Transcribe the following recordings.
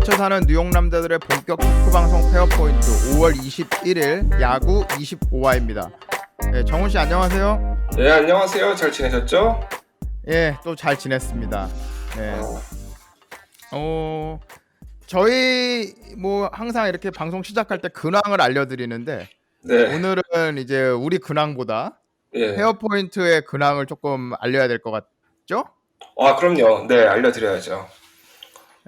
지쳐 사는 뉴욕 남자들의 본격 토크 방송 페어포인트 5월 21일 야구 25화입니다. 네, 정훈 씨 안녕하세요. 네, 안녕하세요. 잘 지내셨죠? 예, 또 잘 지냈습니다. 네. 저희 뭐 항상 이렇게 방송 시작할 때 근황을 알려드리는데 네, 오늘은 이제 우리 근황보다 예. 페어포인트의 근황을 조금 알려야 될 것 같죠? 그럼요. 네, 알려드려야죠.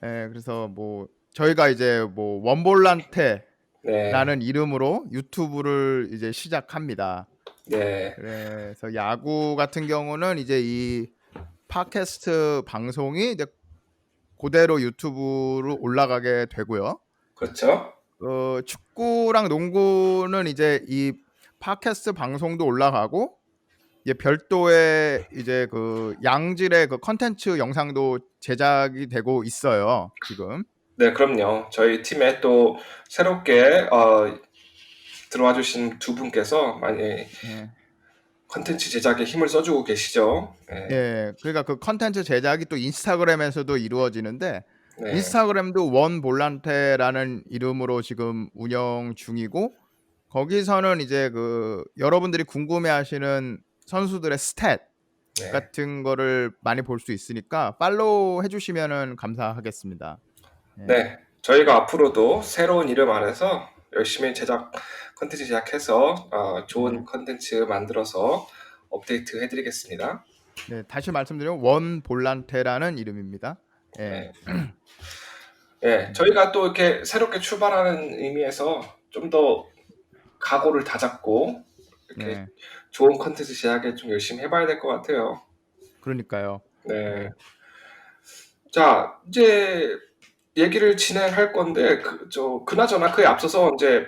그래서 뭐 저희가 이제 뭐 원볼란테라는 네, 이름으로 유튜브를 이제 시작합니다. 네, 그래서 야구 같은 경우는 이제 이 팟캐스트 방송이 이제 그대로 유튜브로 올라가게 되고요. 그렇죠. 축구랑 농구는 이제 이 팟캐스트 방송도 올라가고 이제 별도의 이제 그 양질의 그 컨텐츠 영상도 제작이 되고 있어요, 지금. 네, 그럼요. 저희 팀에 또 새롭게 들어와 주신 두 분께서 많이 예. 컨텐츠 제작에 힘을 써주고 계시죠. 네, 예, 그러니까 그 컨텐츠 제작이 또 인스타그램에서도 이루어지는데 네, 인스타그램도 원 볼란테라는 이름으로 지금 운영 중이고 거기서는 이제 그 여러분들이 궁금해하시는 선수들의 스탯 네. 같은 거를 많이 볼 수 있으니까 팔로우 해주시면은 감사하겠습니다. 예, 네, 저희가 앞으로도 새로운 이름 안에서 열심히 컨텐츠 제작해서 예. 좋은 컨텐츠 만들어서 업데이트 해드리겠습니다. 네, 다시 말씀드리면 원 볼란테라는 이름입니다. 예, 네. 예, 저희가 또 이렇게 새롭게 출발하는 의미에서 좀 더 각오를 다잡고 이렇게 예, 좋은 컨텐츠 제작에 좀 열심히 해봐야 될 것 같아요. 그러니까요. 네. 예, 자, 이제 얘기를 진행할 건데, 그나저나 그에 앞서서 이제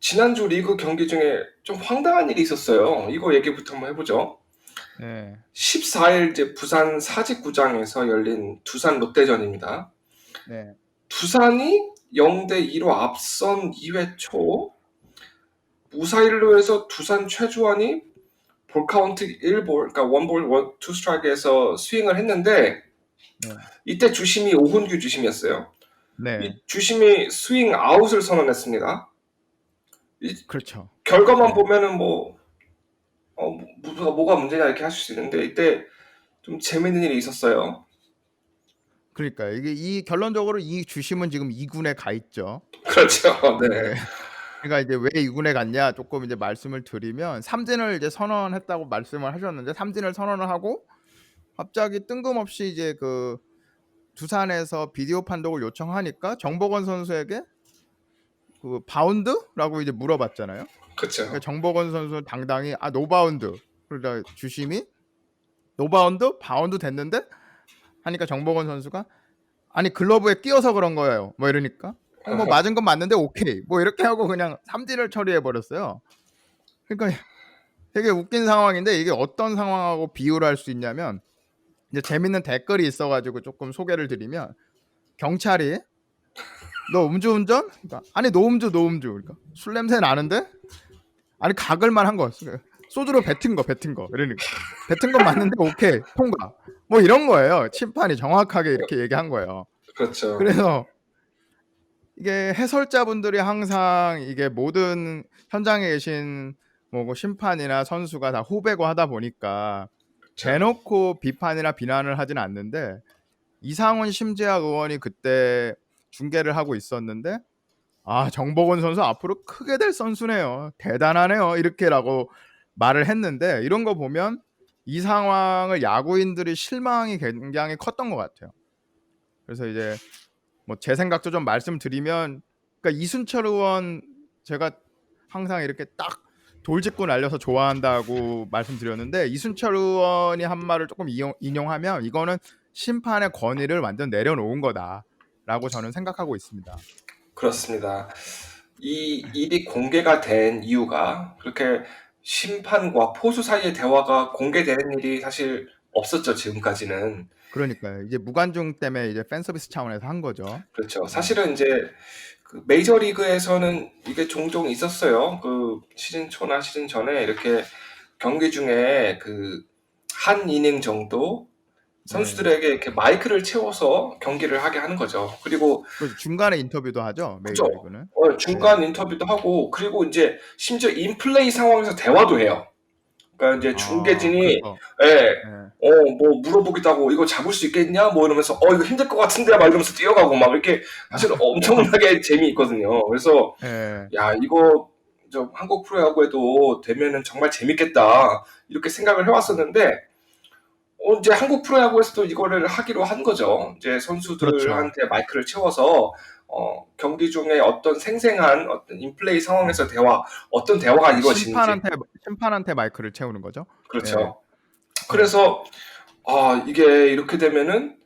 지난주 리그 경기 중에 좀 황당한 일이 있었어요. 이거 얘기부터 한번 해보죠. 예, 14일 이제 부산 사직구장에서 열린 두산 롯데전입니다. 네, 두산이 0대2로 앞선 2회 초 무사일로에서 두산 최주환이 볼 카운트 1볼, 그러니까 원볼 투 스트라이크에서 스윙을 했는데 네, 이때 주심이 오훈규 주심이었어요. 네, 이 주심이 스윙 아웃을 선언했습니다. 이 그렇죠. 결과만 예. 보면은 뭐가 문제냐 이렇게 하실 수 있는데 이때 좀 재밌는 일이 있었어요. 그러니까 이게 이 결론적으로 이 주심은 지금 2군에 가 있죠. 그렇죠. 네. 네. 그러니까 이제 왜 2군에 갔냐 조금 이제 말씀을 드리면 삼진을 이제 선언했다고 말씀을 하셨는데 삼진을 선언을 하고 갑자기 뜬금없이 이제 그 두산에서 비디오 판독을 요청하니까 정보건 선수에게 그 바운드라고 이제 물어봤잖아요. 그러니까 그렇죠. 정보건 선수는 당당히 노바운드. 그러다 주심이 노바운드 바운드 됐는데 하니까 정보건 선수가 아니 글러브에 끼어서 그런 거예요. 뭐 이러니까 뭐 맞은 건 맞는데 오케이. 뭐 이렇게 하고 그냥 삼진을 처리해 버렸어요. 그러니까 되게 웃긴 상황인데 이게 어떤 상황하고 비유를 할 수 있냐면 이제 재밌는 댓글이 있어가지고 조금 소개를 드리면 경찰이 너 음주운전? 그러니까 아니 노음주. 그러니까 술 냄새 나는데 아니 가글만 한 거. 소주로 뱉은 거. 이러니까 뱉은 건 맞는데 오케이 통과. 뭐 이런 거예요. 심판이 정확하게 이렇게 얘기한 거예요. 그렇죠. 그래서 이게 해설자분들이 항상 이게 모든 현장에 계신 뭐 심판이나 선수가 다 후배고 하다 보니까 그렇죠. 대놓고 비판이나 비난을 하진 않는데 이상훈 심재학 의원이 그때 중계를 하고 있었는데 정보건 선수 앞으로 크게 될 선수네요. 대단하네요. 이렇게라고 말을 했는데 이런 거 보면 이 상황을 야구인들이 실망이 굉장히 컸던 것 같아요. 그래서 이제 뭐 제 생각도 좀 말씀드리면 그러니까 이순철 의원 제가 항상 이렇게 딱 돌직구 날려서 좋아한다고 말씀드렸는데 이순철 의원이 한 말을 조금 인용하면 이거는 심판의 권위를 완전 내려놓은 거다라고 저는 생각하고 있습니다. 그렇습니다. 이 일이 공개가 된 이유가 그렇게 심판과 포수 사이의 대화가 공개되는 일이 사실 없었죠, 지금까지는. 그러니까요. 이제 무관중 때문에 이제 팬 서비스 차원에서 한 거죠. 그렇죠. 네. 사실은 이제 그 메이저리그에서는 이게 종종 있었어요. 그 시즌 초나 시즌 전에 이렇게 경기 중에 그 한 이닝 정도 네. 선수들에게 이렇게 마이크를 채워서 경기를 하게 하는 거죠. 그리고 그 중간에 인터뷰도 하죠, 그죠. 메이저리그는. 네. 중간 인터뷰도 하고 그리고 이제 심지어 인플레이 상황에서 대화도 해요. 그러니까 이제 중계진이 그렇죠. 예. 네. 뭐 물어보기도 하고 "이거 잡을 수 있겠냐?" 뭐 이러면서 이거 힘들 것 같은데." 막 이러면서 뛰어가고 막 이렇게 사실 엄청나게 재미있거든요. 그래서 예. '야 이거 한국 프로야구에도 되면은 정말 재밌겠다.' 이렇게 생각을 해 왔었는데 이제 한국 프로야구에서도 이거를 하기로 한 거죠. 이제 그렇죠. 선수들한테 마이크를 채워서 경기 중에 어떤 생생한 어떤 인플레이 상황에서 어떤 대화가 이루어지는지. 심판한테 마이크를 채우는 거죠. 예. 그렇죠. 예. 그래서 이게 이렇게 되면은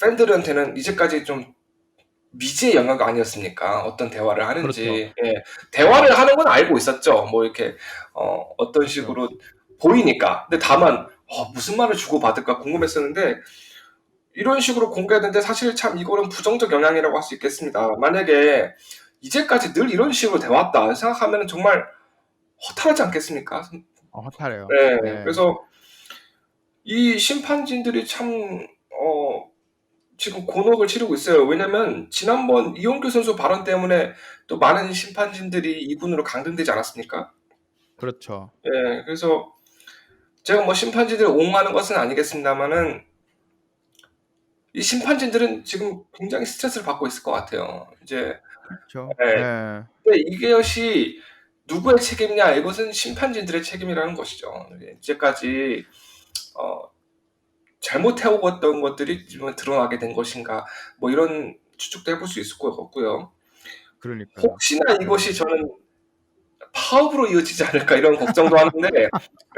팬들한테는 이제까지 좀 미지의 영역 아니었습니까? 어떤 대화를 그렇죠. 하는지. 예. 예. 대화를 하는 건 알고 있었죠. 뭐 이렇게 어떤 그렇죠. 식으로 보이니까. 근데 다만 무슨 말을 주고받을까 궁금했었는데 이런 식으로 공개했는데 사실 참 이거는 부정적 영향이라고 할 수 있겠습니다. 만약에 이제까지 늘 이런 식으로 돼 왔다 생각하면은 정말 허탈하지 않겠습니까? 허탈해요. 네. 예. 그래서 이 심판진들이 참 지금 곤혹을 치르고 있어요. 왜냐면 지난번 이용규 선수 발언 때문에 또 많은 심판진들이 2 군으로 강등되지 않았습니까? 그렇죠. 예. 그래서 제가 뭐 심판진들을 옹호하는 것은 아니겠습니다마는 이 심판진들은 지금 굉장히 스트레스를 받고 있을 것 같아요. 이제 그렇죠. 예. 예. 근데 이것이 누구의 책임이냐? 이것은 심판진들의 책임이라는 것이죠. 이제까지 어 잘못해 오갔던 것들이 지금 드러나게 된 것인가? 뭐 이런 추측도 해볼 수 있을 것 같고요. 그러니까요. 혹시나 예. 이것이 저는 '파업으로 이어지지 않을까.' 이런 걱정도 하는데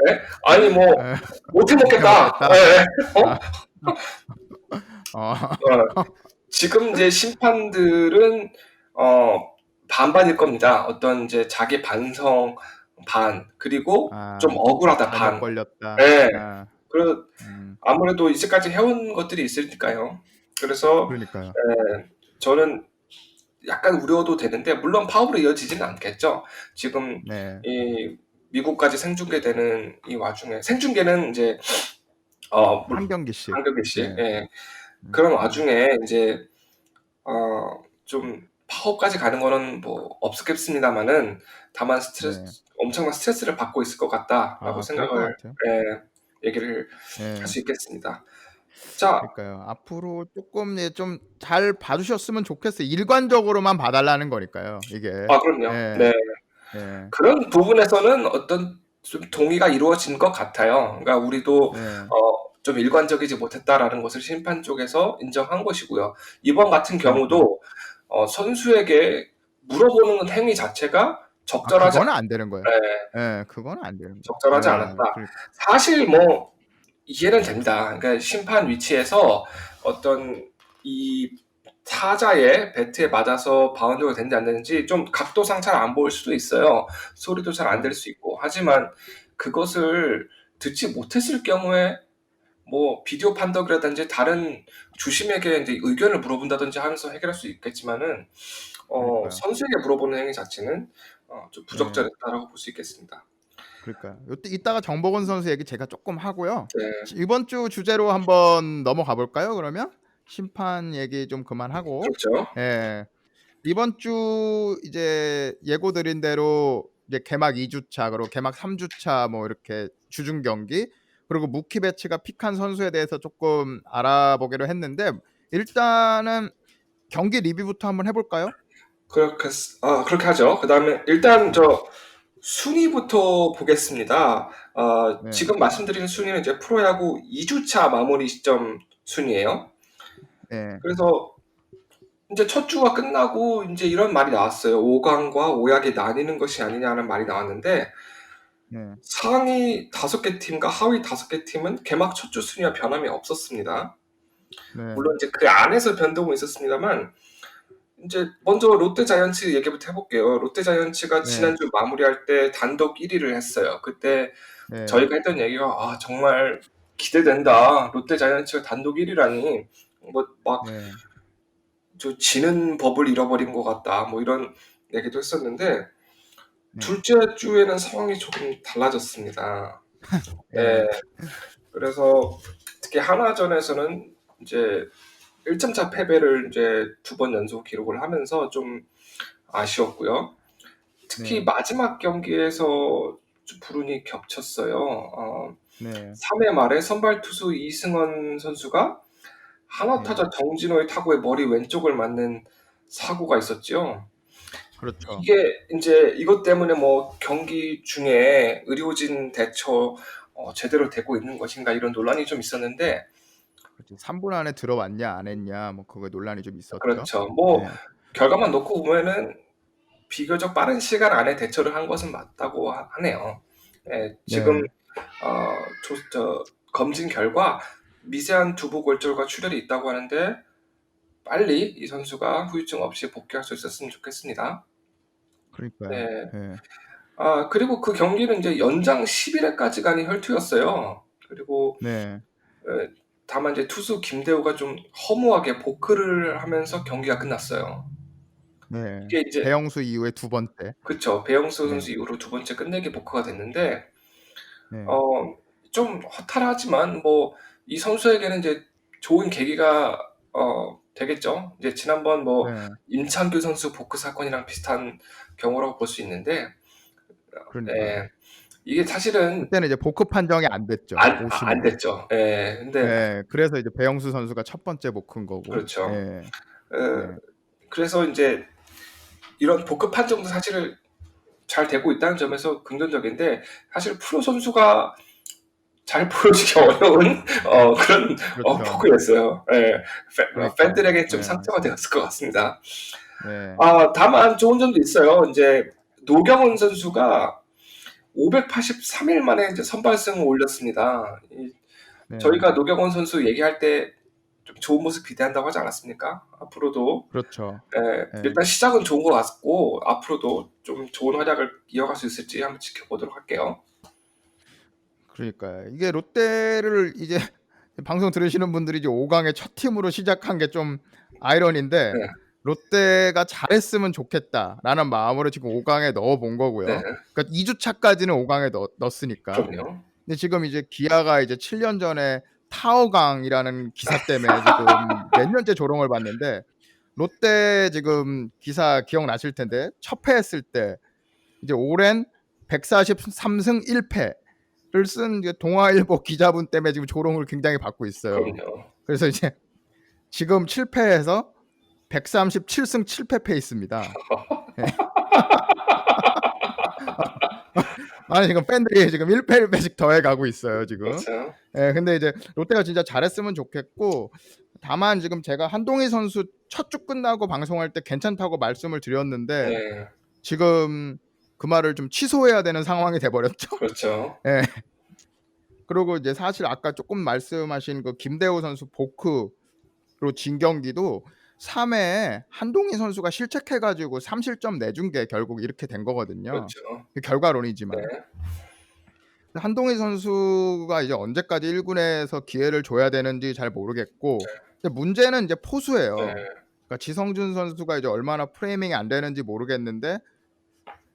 예? 아니 뭐 예. '못 해 못 해 먹겠다.' 먹겠다. 예예. 아. 어. 지금 이제 심판들은 반반일 겁니다. 어떤 이제 자기 반성 반, 그리고 좀 억울하다 잘못 반. 걸렸다. 예. 그 음. 아무래도 이제까지 해온 것들이 있으니까요. 그래서 그러니까요. 저는 약간 우려도 되는데 물론 파업으로 이어지지는 않겠죠. 지금 네. 이 미국까지 생중계되는 이 와중에 생중계는 이제 한 경기씩. 한 경기씩. 예. 예. 음. 그런 와중에 인제 좀 파업까지 가는 거는 뭐 없겠습니다마는 다만 네. 엄청난 스트레스를 받고 있을 것 같다라고 그럴 것 생각을 같아요. 얘기를 할 예. 수 있겠습니다. 자. 그러니까요. 앞으로 쪼끔 좀 잘 봐 주셨으면 좋겠어요. 일관적으로만 봐 달라는 거니까요, 이게. 그럼요. 예. 네. 예. 그런 부분에서는 어떤 좀 동의가 이루어진 것 같아요. 그러니까 우리도 네. 좀 '일관적이지 못했다.'라는 것을 심판 쪽에서 인정한 것이고요. 이번 같은 그러니까요. 경우도 선수에게 물어보는 행위 자체가 적절하지 그거는 안 되는 거예요. 예. 예. 그거는 안 되는 거예요. 적절하지 예. 않았다. 사실 뭐 이해는 됩니다. 그러니까 심판 위치에서 어떤 이 타자의 배트에 맞아서 바운드가 되는지 안 되는지 좀 각도상 잘 안 보일 수도 있어요. 소리도 잘 안 들 네. 수 있고. 하지만 그것을 듣지 못했을 경우에 뭐 비디오 판독이라든지 다른 주심에게 인제 의견을 물어본다든지 하면서 해결할 수 있겠지만은 그러니까요. 선수에게 물어보는 행위 자체는 좀 예. 부적절했다라고 볼 수 있겠습니다. 그러니까요. 이따가 정보건 선수 얘기 제가 쪼끔 하고요. 네. 이번 주 주제로 한번 넘어가 볼까요, 그러면? 심판 얘기 좀 그만하고. 그렇죠. 예. 이번 주 이제 예고 드린 대로 이제 개막 2 주차 그리고 개막 3 주차 뭐 이렇게 주중 경기 그리고 무키 배치가 픽한 선수에 대해서 쪼끔 알아보기로 했는데 일단은 경기 리뷰부터 한번 해 볼까요? 그렇게 하죠. 그다음에 일단 네. 순위부터 보겠습니다. 네. 지금 말씀드리는 순위는 이제 프로야구 2 주차 마무리 시점 순위예요. 네. 그래서 인제 첫 주가 끝나고 인제 이런 말이 나왔어요. "5 강과 5 약이 나뉘는 것이 아니냐."는 말이 나왔는데 네. 상위 5개 팀과 하위 5개 팀은 개막 첫 주 순위와 변함이 없었습니다. 네. 물론 이제 그 안에서 변동은 있었습니다만 인제 먼저 롯데 자이언츠 얘기부터 해 볼게요. 롯데 자이언츠가 네. 지난주 마무리할 때 단독 1 위를 했어요. 그때 네. 저희가 했던 얘기가 "아 정말 기대된다. 롯데 자이언츠가 단독 1 위라니. 뭐 막 네. 지는 법을 잃어버린 것 같다." 뭐 이런 얘기도 했었는데 네. 둘째 주에는 상황이 조금 달라졌습니다. 예. 예. 그래서 특히 하나전에서는 이제 1점 차 패배를 이제 2번 연속 기록을 하면서 좀 아쉬웠고요. 특히 네. 마지막 경기에서 좀 불운이 겹쳤어요. 네. 3회 말에 선발 투수 이승원 선수가 한화 네. 타자 정진호의 타구에 머리 왼쪽을 맞는 사고가 있었죠. 그렇죠. 이게 인제 이것 때문에 뭐 경기 중에 의료진 대처 제대로 되고 있는 것인가 이런 논란이 좀 있었는데 그렇죠. 3분 안에 들어왔냐 안 했냐 뭐 그거 논란이 좀 있었죠. 그렇죠. 뭐 네. 결과만 놓고 보면은 비교적 빠른 시간 안에 대처를 한 것은 맞다고 하네요. 예. 지금 네. 조 저 검진 결과 미세한 두부 골절과 출혈이 있다고 하는데 빨리 이 선수가 후유증 없이 복귀할 수 있었으면 좋겠습니다. 그러니까요. 네. 예. 그리고 그 경기는 이제 연장 11 회까지 가는 혈투였어요. 그리고 네. 예 다만 이제 투수 김대우가 좀 허무하게 보크를 하면서 경기가 끝났어요. 네. 이게 이제 배영수 이후에 두 번째. 그쵸. 배영수 네. 선수 이후로 두 번째 끝내기 보크가 됐는데 네. 어 좀 허탈하지만 뭐 이 선수에게는 이제 좋은 계기가 되겠죠. 이제 지난번 뭐 네. 임창규 선수 보크 사건이랑 비슷한 경우라고 볼 수 있는데 그러니까요. 예 이게 사실은 그때는 이제 복크 판정이 안 됐죠. 안 오심으로. 됐죠. 예. 근데 예. 그래서 이제 배영수 선수가 첫 번째 복크인 거고. 그렇죠. 예. 어 네. 그래서 인제 이런 복급 판정도 사실 잘 되고 있다는 점에서 긍정적인데 사실 프로 선수가 잘 보여주기 어려운 그런 그렇죠. 포크였어요. 예. 그러니까요. 팬들에게 좀 예. 상처가 되었을 것 같습니다. 네. 다만 좋은 점도 있어요. 인제 노경은 선수가 583일 만에 이제 선발승을 올렸습니다. 네. 저희가 노경원 선수 얘기할 때 좀 좋은 모습 기대한다고 하지 않았습니까? 앞으로도 그렇죠. 예. 일단 시작은 좋은 것 같고 앞으로도 좀 좋은 활약을 이어갈 수 있을지 한번 지켜보도록 할게요. 그러니까요. 이게 롯데를 이제 방송 들으시는 분들이 이제 5 강의 첫 팀으로 시작한 게 좀 아이러니인데 네. '롯데가 잘했으면 좋겠다.'라는 마음으로 지금 5 강에 넣어 본 네. 거고요. 그러니까 2 주차까지는 5 강에 넣었으니까. 그럼요. 근데 지금 이제 기아가 이제 7년 전에 타어강이라는 기사 때문에 지금 몇 년째 조롱을 받는데 롯데 지금 기사 기억나실 텐데 첫 패했을 때 이제 오랜 143승 1 패를 쓴 이제 동아일보 기자분 때문에 지금 조롱을 굉장히 받고 있어요. 그럼요. 그래서 이제 지금 7 패해서 137승 7패 페이스입니다. 예. 아니 지금 팬들이 지금 1 패 1 패씩 더해 가고 있어요 지금. 그렇죠. 예 근데 이제 롯데가 진짜 잘했으면 좋겠고 다만 지금 제가 한동희 선수 첫 주 끝나고 방송할 때 괜찮다고 말씀을 드렸는데 네. 지금 그 말을 좀 취소해야 되는 상황이 돼 버렸죠. 그렇죠. 예. 그리고 이제 사실 아까 쪼끔 말씀하신 그 김대호 선수 보크로 진 경기도 3 회에 한동희 선수가 실책해 가지고 3실점 내준 게 결국 이렇게 된 거거든요. 그렇죠. 그 결과론이지만. 네. 한동희 선수가 이제 언제까지 1 군에서 기회를 줘야 되는지 잘 모르겠고 근데 문제는 인제 포수예요. 네. 그러니까 지성준 선수가 이제 얼마나 프레이밍이 안 되는지 모르겠는데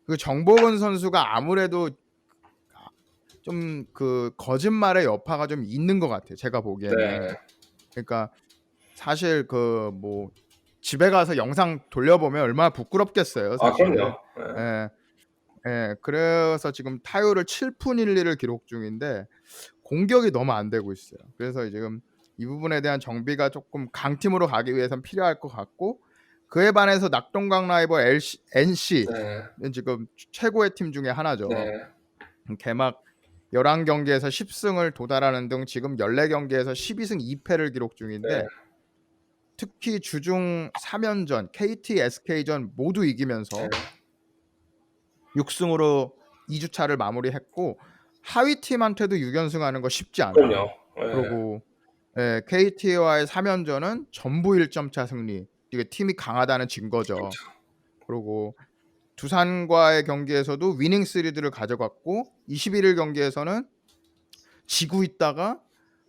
그 정보근 선수가 아무래도 좀 그 거짓말의 여파가 좀 있는 것 같아요 제가 보기에는. 네. 그러니까 사실 그 뭐 집에 가서 영상 돌려보면 얼마나 부끄럽겠어요 사실. 그럼요. 네. 예. 예. 그래서 지금 타율을 7푼 1 리를 기록 중인데 공격이 너무 안 되고 있어요. 그래서 지금 이 부분에 대한 정비가 쪼끔 강팀으로 가기 위해선 필요할 것 같고 그에 반해서 낙동강 라이벌 NC는 네. 지금 최고의 팀 중에 하나죠. 네. 개막 11 경기에서 10 승을 도달하는 등 지금 14 경기에서 12승 2 패를 기록 네. 중인데 특히 주중 3 연전 KT, SK전 모두 이기면서 네. 6 승으로 2 주차를 마무리했고 하위 팀한테도 6 연승하는 거 쉽지 않아요. 그럼요. 예. 그리고 예 KT와의 3 연전은 전부 1점 차 승리. 이게 팀이 강하다는 증거죠. 그렇죠. 그리고 두산과의 경기에서도 위닝 시리즈를 가져갔고 21일 경기에서는 지고 있다가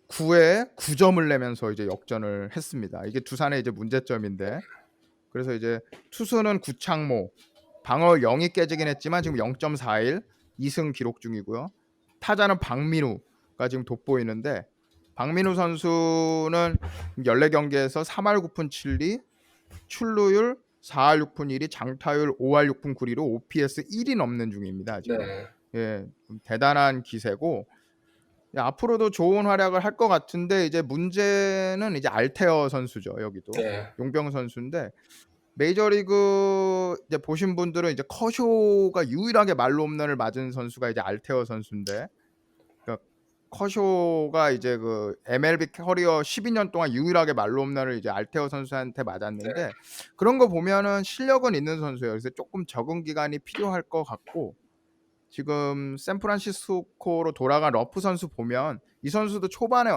9 회에 9 점을 내면서 이제 역전을 했습니다. 이게 두산의 이제 문제점인데 그래서 이제 투수는 구창모, 방어 0이 깨지긴 했지만 지금 0.41 2승 기록 중이고요. 타자는 박민우 지금 돋보이는데 박민우 선수는 14경기에서 3할 9푼 7리, 출루율 4할 6푼 1리, 장타율 5할 6푼 9리로 OPS 1이 넘는 중입니다, 지금. 네. 예, 좀 대단한 기세고 앞으로도 좋은 활약을 할 것 같은데 이제 문제는 이제 알테어 선수죠, 여기도. 네. 용병 선수인데 메이저리그 이제 보신 분들은 이제 커쇼가 유일하게 말로 홈런을 맞은 선수가 이제 알테어 선수인데, 그러니까 커쇼가 이제 그 MLB 커리어 12년 동안 유일하게 말로 홈런을 이제 알테어 선수한테 맞았는데 네. 그런 거 보면은 실력은 있는 선수예요. 그래서 조금 적응 기간이 필요할 것 같고, 지금 샌프란시스코로 돌아간 러프 선수 보면 이 선수도 초반에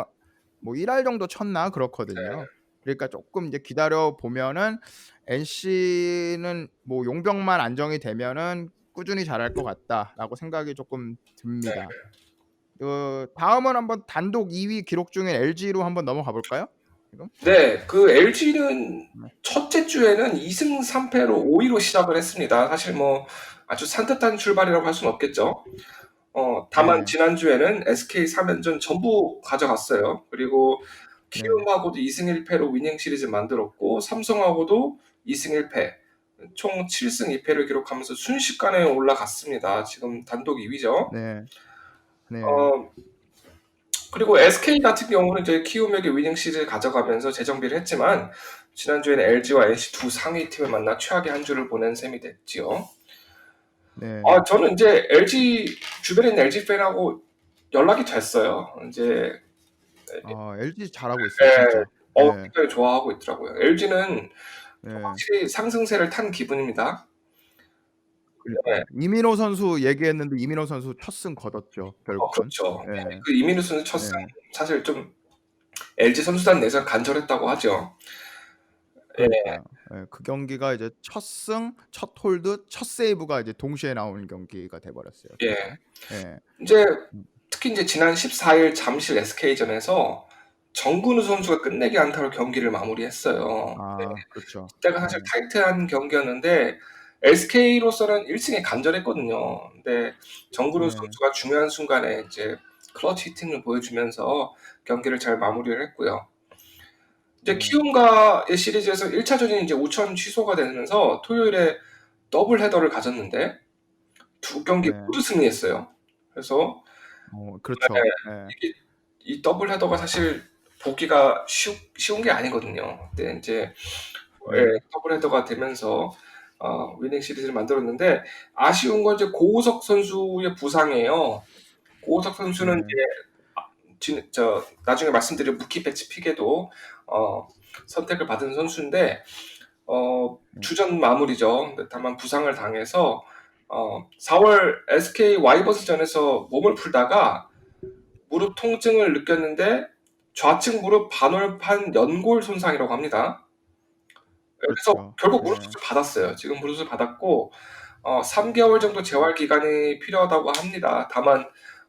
뭐 1할 정도 쳤나 그렇거든요. 그러니까 조금 이제 기다려 보면은 NC는 뭐 용병만 안정이 되면은 꾸준히 잘할 것 같다라고 생각이 조금 듭니다. 다음은 한번 단독 2위 기록 중인 LG로 한번 넘어가 볼까요? 지금? 네, 그 LG는 네. 첫째 주에는 2승 3패로 5위로 시작을 했습니다. 사실 뭐 아주 산뜻한 출발이라고 할 수는 없겠죠. 다만 네. 지난주에는 SK 3연전 전부 가져갔어요. 그리고 네. 키움하고도 2승 1패로 위닝 시리즈 만들었고, 삼성하고도 2승 1패, 총 7승 2패를 기록하면서 순식간에 올라갔습니다. 지금 단독 2위죠. 네. 네. 그리고 SK 같은 경우는 이제 키움에게 위닝 시리즈를 가져가면서 재정비를 했지만, 지난주에는 LG와 NC 두 상위 팀을 만나 최악의 한 주를 보낸 셈이 됐지요. 네. 저는 이제 LG 주변에 있는 LG 팬하고 연락이 됐어요. 이제 LG 잘하고 있어요, 진짜. 네. 굉장히 좋아하고 있더라고요. LG는 네. 확실히 상승세를 탄 기분입니다. 네. 그러니까요. 이민호 선수 얘기했는데 이민호 선수 첫 승 거뒀죠, 결국은. 그렇죠. 네. 그 이민우 선수 첫 승 네. 사실 좀 LG 선수단 내에서 간절했다고 하죠. 예. 그러니까요. 예, 그 경기가 이제 첫 승, 첫 홀드, 첫 세이브가 이제 동시에 나오는 경기가 돼 버렸어요. 예. 그래서. 예. 이제 특히 이제 지난 14일 잠실 SK전에서 정근우 선수가 끝내기 안타로 경기를 마무리했어요. 그렇죠. 그때가 사실 타이트한 경기였는데 SK로서는 1승에 간절했거든요. 근데 정근우 네. 선수가 중요한 순간에 이제 클러치 히팅을 보여주면서 경기를 잘 마무리를 했고요. 이제 네. 키움과의 시리즈에서 1차전이 이제 우천 취소가 되면서 토요일에 더블 헤더를 가졌는데 두 경기 네. 모두 승리했어요. 그래서 그렇죠. 예. 이게 이 더블 헤더가 사실 보기가 쉬운 게 아니거든요. 근데 이제 네. 더블 헤더가 되면서 위닝 시리즈를 만들었는데, 아쉬운 건 이제 고우석 선수의 부상이에요. 고우석 선수는 네. 나중에 말씀드릴 무키 배치 픽에도 선택을 받은 선수인데 주전 마무리죠. 근데 다만 부상을 당해서 4월 SK 와이버스전에서 몸을 풀다가 무릎 통증을 느꼈는데 좌측 무릎 반월판 연골 손상이라고 합니다. 그래서 그렇죠. 결국 네. 무릎 수술 받았어요. 지금 무릎 수술 받았고 3개월 정도 재활 기간이 필요하다고 합니다. 다만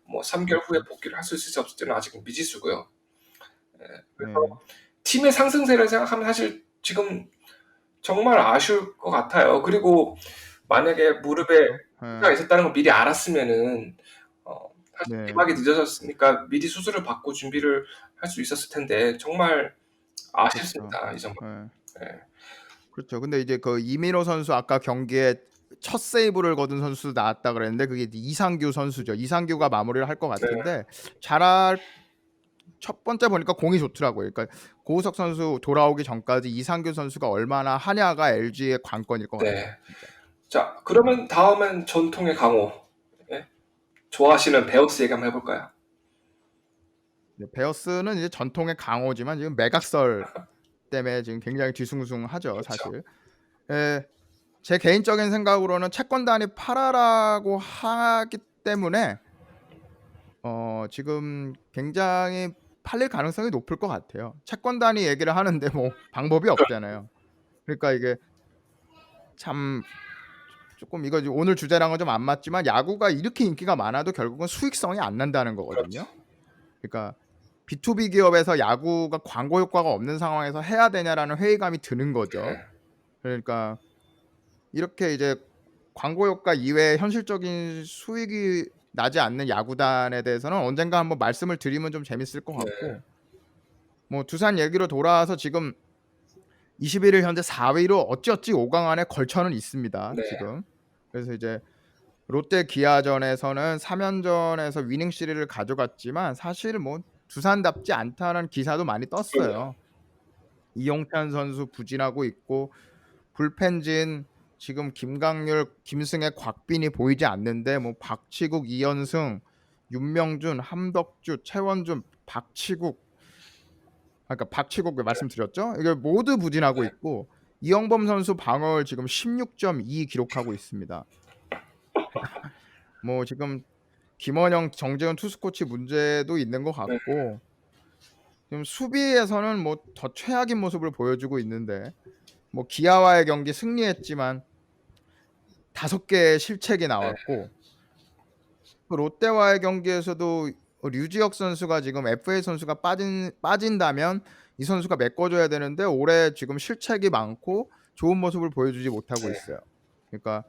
뭐 3개월 후에 복귀를 할 수 있을지 없을지는 아직은 미지수고요. 그래서 네. 팀의 상승세를 생각하면 사실 지금 정말 아쉬울 것 같아요. 그리고 만약에 무릎에 그렇죠. 문제가 있었다는 걸 미리 알았으면은 사실 네. 개막이 늦어졌으니까 미리 수술을 받고 준비를 할 수 있었을 텐데 정말 아쉽습니다. 이 점은. 예. 네. 그렇죠. 근데 이제 그 이민호 선수 아까 경기에 첫 세이브를 거둔 선수도 나왔다 그랬는데 그게 이제 이상규 선수죠. 이상규가 마무리를 할 것 같은데 잘할 첫 번째 보니까 공이 좋더라고요. 그러니까 고우석 선수 돌아오기 전까지 이상규 선수가 얼마나 하냐가 LG의 관건일 것 같아요. 네. 진짜. 자, 그러면 다음은 전통의 강호. 예? 좋아하시는 베어스 얘기 한번 해볼까요? 베어스는 이제 전통의 강호지만 지금 매각설 때문에 지금 굉장히 뒤숭숭하죠, 그렇죠. 사실. 예, 제 개인적인 생각으로는 채권단이 팔아라고 하기 때문에 지금 굉장히 팔릴 가능성이 높을 것 같아요. 채권단이 얘기를 하는데 뭐 방법이 없잖아요. 그러니까 이게 참 조금 이거 오늘 주제랑은 좀 안 맞지만 야구가 이렇게 인기가 많아도 결국은 수익성이 안 난다는 거거든요. 그렇죠. 그러니까 B2B 기업에서 야구가 광고 효과가 없는 상황에서 해야 되냐라는 회의감이 드는 거죠. 네. 그러니까 이렇게 이제 광고 효과 이외에 현실적인 수익이 나지 않는 야구단에 대해서는 언젠가 한번 말씀을 드리면 좀 재밌을 것 네. 같고, 뭐 두산 얘기로 돌아와서 지금 21일 현재 4위로 어찌어찌 5강 안에 걸쳐는 있습니다, 네. 지금. 그래서 이제 롯데 기아전에서는 3연전에서 위닝 시리즈를 가져갔지만 사실 뭐 두산답지 않다는 기사도 많이 그럼요. 떴어요. 이용찬 선수 부진하고 있고, 불펜진 지금 김강률, 김승혜, 곽빈이 보이지 않는데 뭐 박치국, 이현승, 윤명준, 함덕주, 최원준, 박치국, 아까 박치국 말씀드렸죠? 이게 모두 부진하고 네. 있고, 이영범 선수 방어율 지금 16.2 기록하고 있습니다. 뭐 지금 김원영, 정재훈 투수 코치 문제도 있는 것 네. 같고, 지금 수비에서는 뭐 더 최악인 모습을 보여주고 있는데, 뭐 기아와의 경기 승리했지만 5개의 실책이 나왔고, 그 롯데와의 경기에서도 류지혁 선수가 지금 FA 선수가 빠진다면 이 선수가 메꿔줘야 되는데 올해 지금 실책이 많고 좋은 모습을 보여주지 못하고 네. 있어요. 그러니까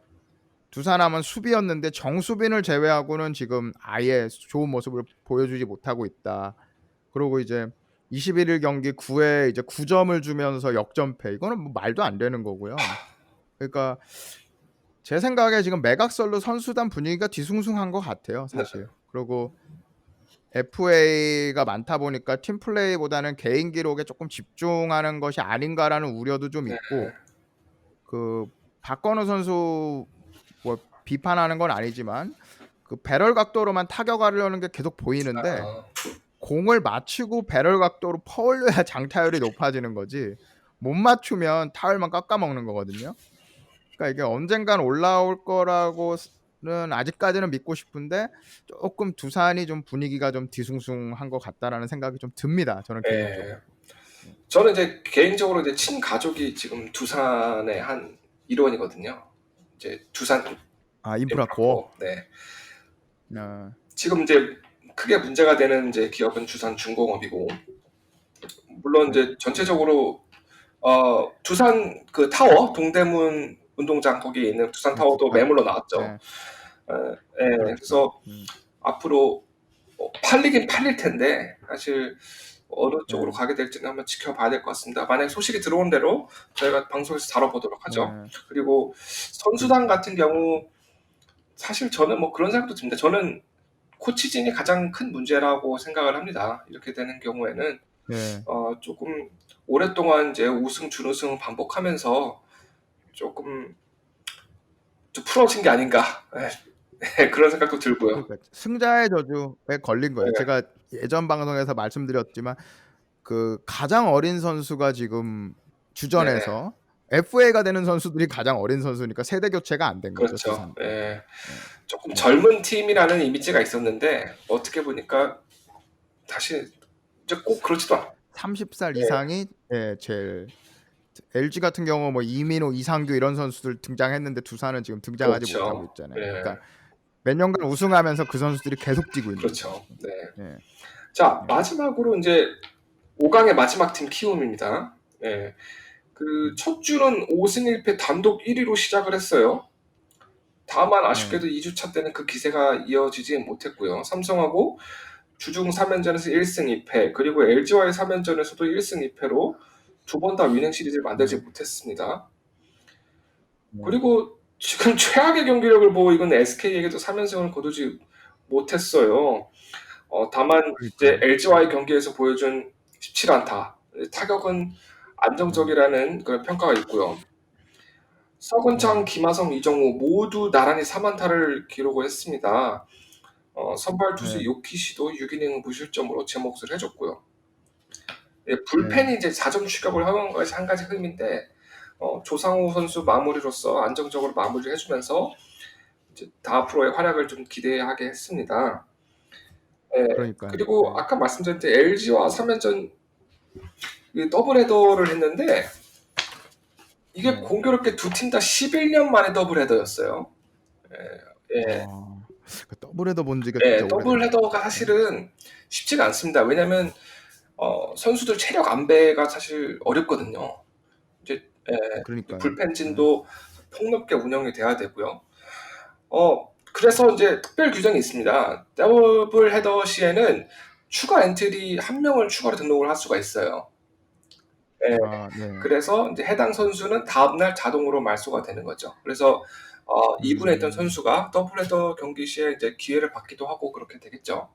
두산하면 수비였는데 정수빈을 제외하고는 지금 아예 좋은 모습을 보여주지 못하고 있다. 그리고 이제 21일 경기 9회 이제 9점을 주면서 역전패, 이거는 뭐 말도 안 되는 거고요. 그러니까 제 생각에 지금 매각설로 선수단 분위기가 뒤숭숭한 것 같아요, 네. 사실. 그리고 FA가 많다 보니까 팀 플레이보다는 개인 기록에 조금 집중하는 것이 아닌가라는 우려도 좀 네. 있고, 그 박건우 선수 뭐 비판하는 건 아니지만 그 배럴 각도로만 타격하려는 게 계속 보이는데, 아, 공을 맞추고 배럴 각도로 퍼올려야 장타율이 높아지는 거지, 못 맞추면 타율만 깎아먹는 거거든요. 그러니까 이게 언젠간 올라올 거라고는 아직까지는 믿고 싶은데, 조금 두산이 좀 분위기가 좀 뒤숭숭한 것 같다라는 생각이 좀 듭니다, 저는 개인적으로. 네. 저는 이제 개인적으로 이제 친가족이 지금 두산의 한 일원이거든요. 이제 두산 아, 인프라 코어. 인프라코어. 네. 아, 지금 이제 크게 문제가 되는 이제 기업은 두산중공업이고, 물론 네, 이제 전체적으로 두산 그 타워 동대문 운동장 거기에 있는 두산 네, 타워도 두판. 매물로 나왔죠. 네, 그렇죠. 그래서 앞으로 팔리긴 팔릴 텐데 사실 어느 쪽으로 네, 가게 될지는 한번 지켜봐야 될 것 같습니다. 만약 소식이 들어온 대로 저희가 방송에서 다뤄보도록 하죠. 네, 그리고 선수단 같은 경우 사실 저는 뭐 그런 생각도 듭니다. 저는 코치진이 가장 큰 문제라고 생각을 합니다. 이렇게 되는 경우에는 네. 조금 오랫동안 이제 우승, 준우승 반복하면서 조금 좀 풀어진 게 아닌가. 네, 그런 생각도 들고요. 그러니까 승자의 저주에 걸린 거예요. 네, 제가 예전 방송에서 말씀드렸지만 그 가장 어린 선수가 지금 네, 주전에서 FA가 되는 선수들이 가장 어린 선수니까 세대 교체가 안 된 거죠, 그렇죠. 두산. 네, 네. 조금 네. 젊은 팀이라는 이미지가 있었는데 어떻게 보니까 다시 이제 꼭 그렇지도 않아요. 30살 네, 이상이 제일. LG 같은 경우 뭐 이민호, 이상규 이런 선수들 등장했는데 두산은 지금 등장하지 못하고 그렇죠. 있잖아요. 네, 그러니까 몇 년간 우승하면서 그 선수들이 계속 뛰고 있는 거죠. 그렇죠. 네. 예. 자, 마지막으로 이제 5강의 마지막 팀 키움입니다. 네. 그 첫 주는 5승 1패 단독 1위로 시작을 했어요. 다만 네. 아쉽게도 2주차 때는 그 기세가 이어지지 못했고요. 삼성하고 주중 3연전에서 1승 2패, 그리고 LG와의 3연전에서도 1승 2패로 두 번 다 위닝 시리즈를 만들지 네. 못했습니다. 네. 그리고 지금 최악의 경기력을 보고 이건 SK에게도 3연승을 거두지 못했어요. 다만 이제 그러니까요. LG와의 경기에서 보여준 17안타, 타격은 네. 안정적이라는 그런 평가가 있고요. 서건창, 네. 김하성, 이정우 모두 나란히 3안타를 기록을 했습니다. 선발 투수 네. 요키시도 6이닝 무실점으로 제 몫을 해줬고요. 예, 네. 불펜이 이제 4점 추격을 하는 것이 한 가지 흠인데, 조상우 선수 마무리로서 안정적으로 마무리를 해주면서 이제 다 앞으로의 활약을 좀 기대하게 했습니다. 예, 그러니까요. 그리고 네. 아까 말씀드린 LG와 3연전 더블 헤더를 했는데 이게 네. 공교롭게 두 팀 다 11년 만에 더블 헤더였어요. 예, 그 더블헤더 본 지가 진짜 예, 더블 오래됐네요. 헤더가 사실은 쉽지가 않습니다. 왜냐하면 선수들 체력 안배가 사실 어렵거든요. 이제 그러니까요. 네. 불펜진도 폭넓게 운영이 돼야 되고요. 그래서 이제 특별 규정이 있습니다. 더블 헤더 시에는 추가 엔트리 한 명을 추가로 등록을 할 수가 있어요. 예. 아, 네. 그래서 이제 해당 선수는 다음날 자동으로 말소가 되는 거죠. 그래서 2군에 있던 음. 선수가 더블 헤더 경기 시에 이제 기회를 받기도 하고 그렇게 되겠죠.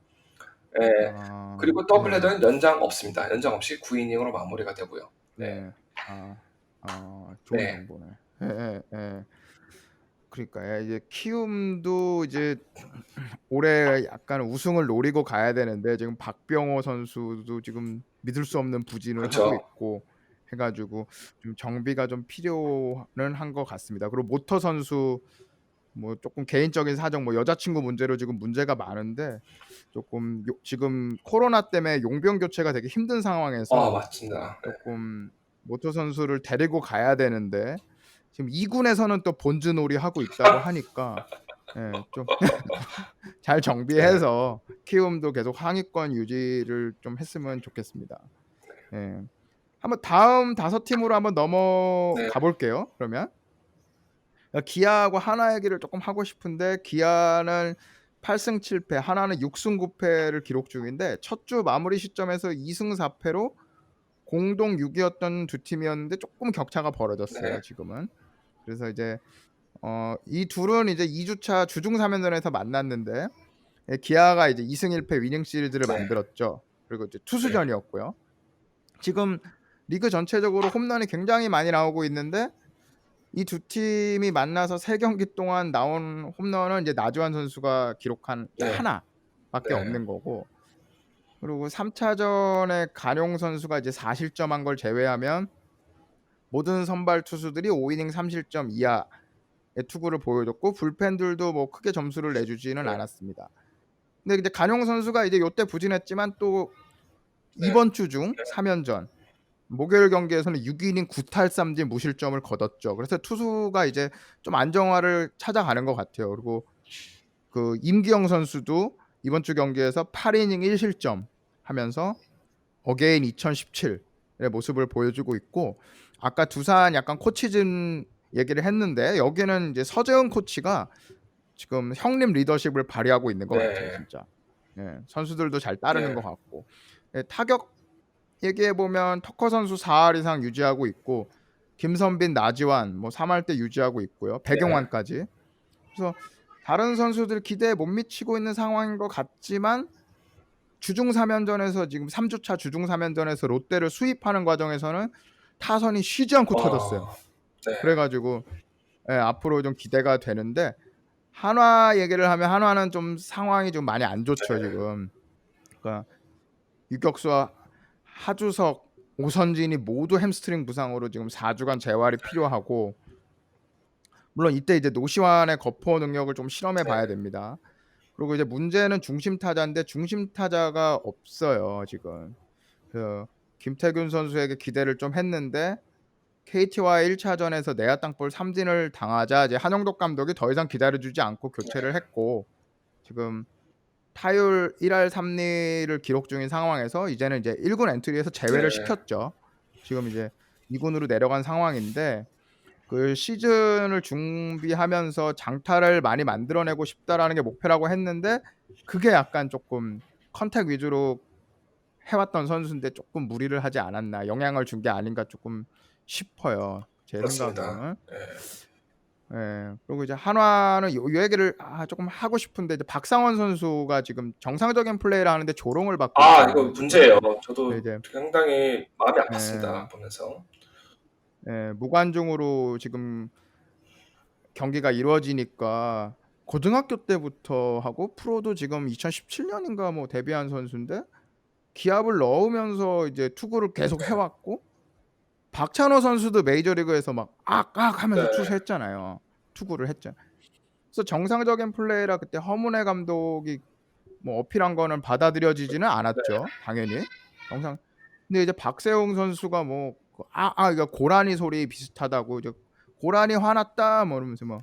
예. 그리고 더블 네. 헤더는 연장 없습니다. 연장 없이 9이닝으로 마무리가 되고요. 네. 네. 좋은 네. 정보네. 예. 그러니까 이제 키움도 이제 올해 약간 우승을 노리고 가야 되는데 지금 박병호 선수도 지금 믿을 수 없는 부진을 하고 그렇죠. 있고 해가지고 좀 정비가 좀 필요는 한 것 같습니다. 그리고 모터 선수 뭐 조금 개인적인 사정 뭐 여자친구 문제로 지금 문제가 많은데 조금 지금 코로나 때문에 용병 교체가 되게 힘든 상황에서 맞습니다. 네. 조금 모터 선수를 데리고 가야 되는데 지금 2군에서는 또 본즈놀이 하고 있다고 하니까 좀 잘 네. 정비해서 키움도 계속 상위권 유지를 좀 했으면 좋겠습니다. 한번 다음 5팀으로 한번 네. 넘어가 볼게요. 그러면 기아하고 하나 얘기를 조금 하고 싶은데 기아는 8승 7패, 하나는 6승 9패를 기록 중인데 첫 주 마무리 시점에서 2승 4패로 공동 6위였던 두 팀이었는데 조금 격차가 벌어졌어요. 네. 지금은. 그래서 이제 이 둘은 이제 2주차 주중 3연전에서 만났는데 기아가 이제 2승 1패 위닝 시리즈를 네. 만들었죠. 그리고 이제 투수전이었고요. 지금 리그 전체적으로 홈런이 굉장히 많이 나오고 있는데 이 두 팀이 만나서 3경기 동안 나온 홈런은 이제 나주환 선수가 기록한 네. 하나밖에 네. 없는 거고, 그리고 3차전에 간용 선수가 이제 4실점한 걸 제외하면 모든 선발 투수들이 5이닝 3실점 이하의 투구를 보여줬고 불펜들도 뭐 크게 점수를 내주지는 네. 않았습니다. 근데 이제 간용 선수가 이제 요때 부진했지만 또 네. 이번 주 중 3연전 목요일 경기에서는 6이닝 9탈3진 무실점을 거뒀죠. 그래서 투수가 이제 좀 안정화를 찾아가는 것 같아요. 그리고 그 임기영 선수도 이번 주 경기에서 8이닝 1실점 하면서 어게인 2017의 모습을 보여주고 있고, 아까 두산 약간 코치진 얘기를 했는데 여기는 이제 서재훈 코치가 지금 형님 리더십을 발휘하고 있는 것 같아요. 진짜 선수들도 잘 따르는 것 같고, 타격 얘기해보면 터커 선수 4할 이상 유지하고 있고 김선빈, 나지완 뭐 3할 때 유지하고 있고요. 백용환까지. 그래서 다른 선수들 기대에 못 미치고 있는 상황인 것 같지만 주중 3연전에서 지금 3주차 주중 3연전에서 롯데를 수입하는 과정에서는 타선이 쉬지 않고 터졌어요. 네. 그래가지고 앞으로 좀 기대가 되는데, 한화 얘기를 하면 한화는 좀 상황이 좀 많이 안 좋죠. 지금 그러니까 유격수와 하주석, 오선진이 모두 햄스트링 부상으로 지금 4주간 재활이 필요하고, 물론 이때 이제 노시환의 거포 능력을 좀 실험해 봐야 됩니다. 그리고 이제 문제는 중심 타자인데 중심 타자가 없어요. 지금 김태균 선수에게 기대를 좀 했는데 KT와의 1차전에서 내야 땅볼 3진을 당하자 이제 한영덕 감독이 더 이상 기다려주지 않고 교체를 했고, 지금 타율 1할 3리를 기록 중인 상황에서 이제는 이제 1군 엔트리에서 제외를 시켰죠. 지금 이제 2군으로 내려간 상황인데 그 시즌을 준비하면서 장타를 많이 만들어내고 싶다라는 게 목표라고 했는데 그게 약간 조금 컨택 위주로 해왔던 선수인데 조금 무리를 하지 않았나, 영향을 준 게 아닌가 조금 싶어요. 제 그렇습니다. 생각으로는. 그리고 이제 한화는 요 얘기를 조금 하고 싶은데 이제 박상원 선수가 지금 정상적인 플레이를 하는데 조롱을 받고 있어요. 이거 문제예요. 저도 이제 상당히 마음이 아팠습니다. 보면서. 무관중으로 지금 경기가 이루어지니까 고등학교 때부터 하고 프로도 지금 2017년인가 뭐 데뷔한 선수인데 기합을 넣으면서 이제 투구를 계속 해왔고, 박찬호 선수도 메이저리그에서 막 악악 하면서 투수했잖아요. 투구를 했잖아요. 그래서 정상적인 플레이라 그때 허문회 감독이 뭐 어필한 거는 받아들여지지는 않았죠. 당연히. 근데 이제 박세웅 선수가 뭐 이거 고라니 소리 비슷하다고, 이제 고라니 화났다 뭐 이러면서 뭐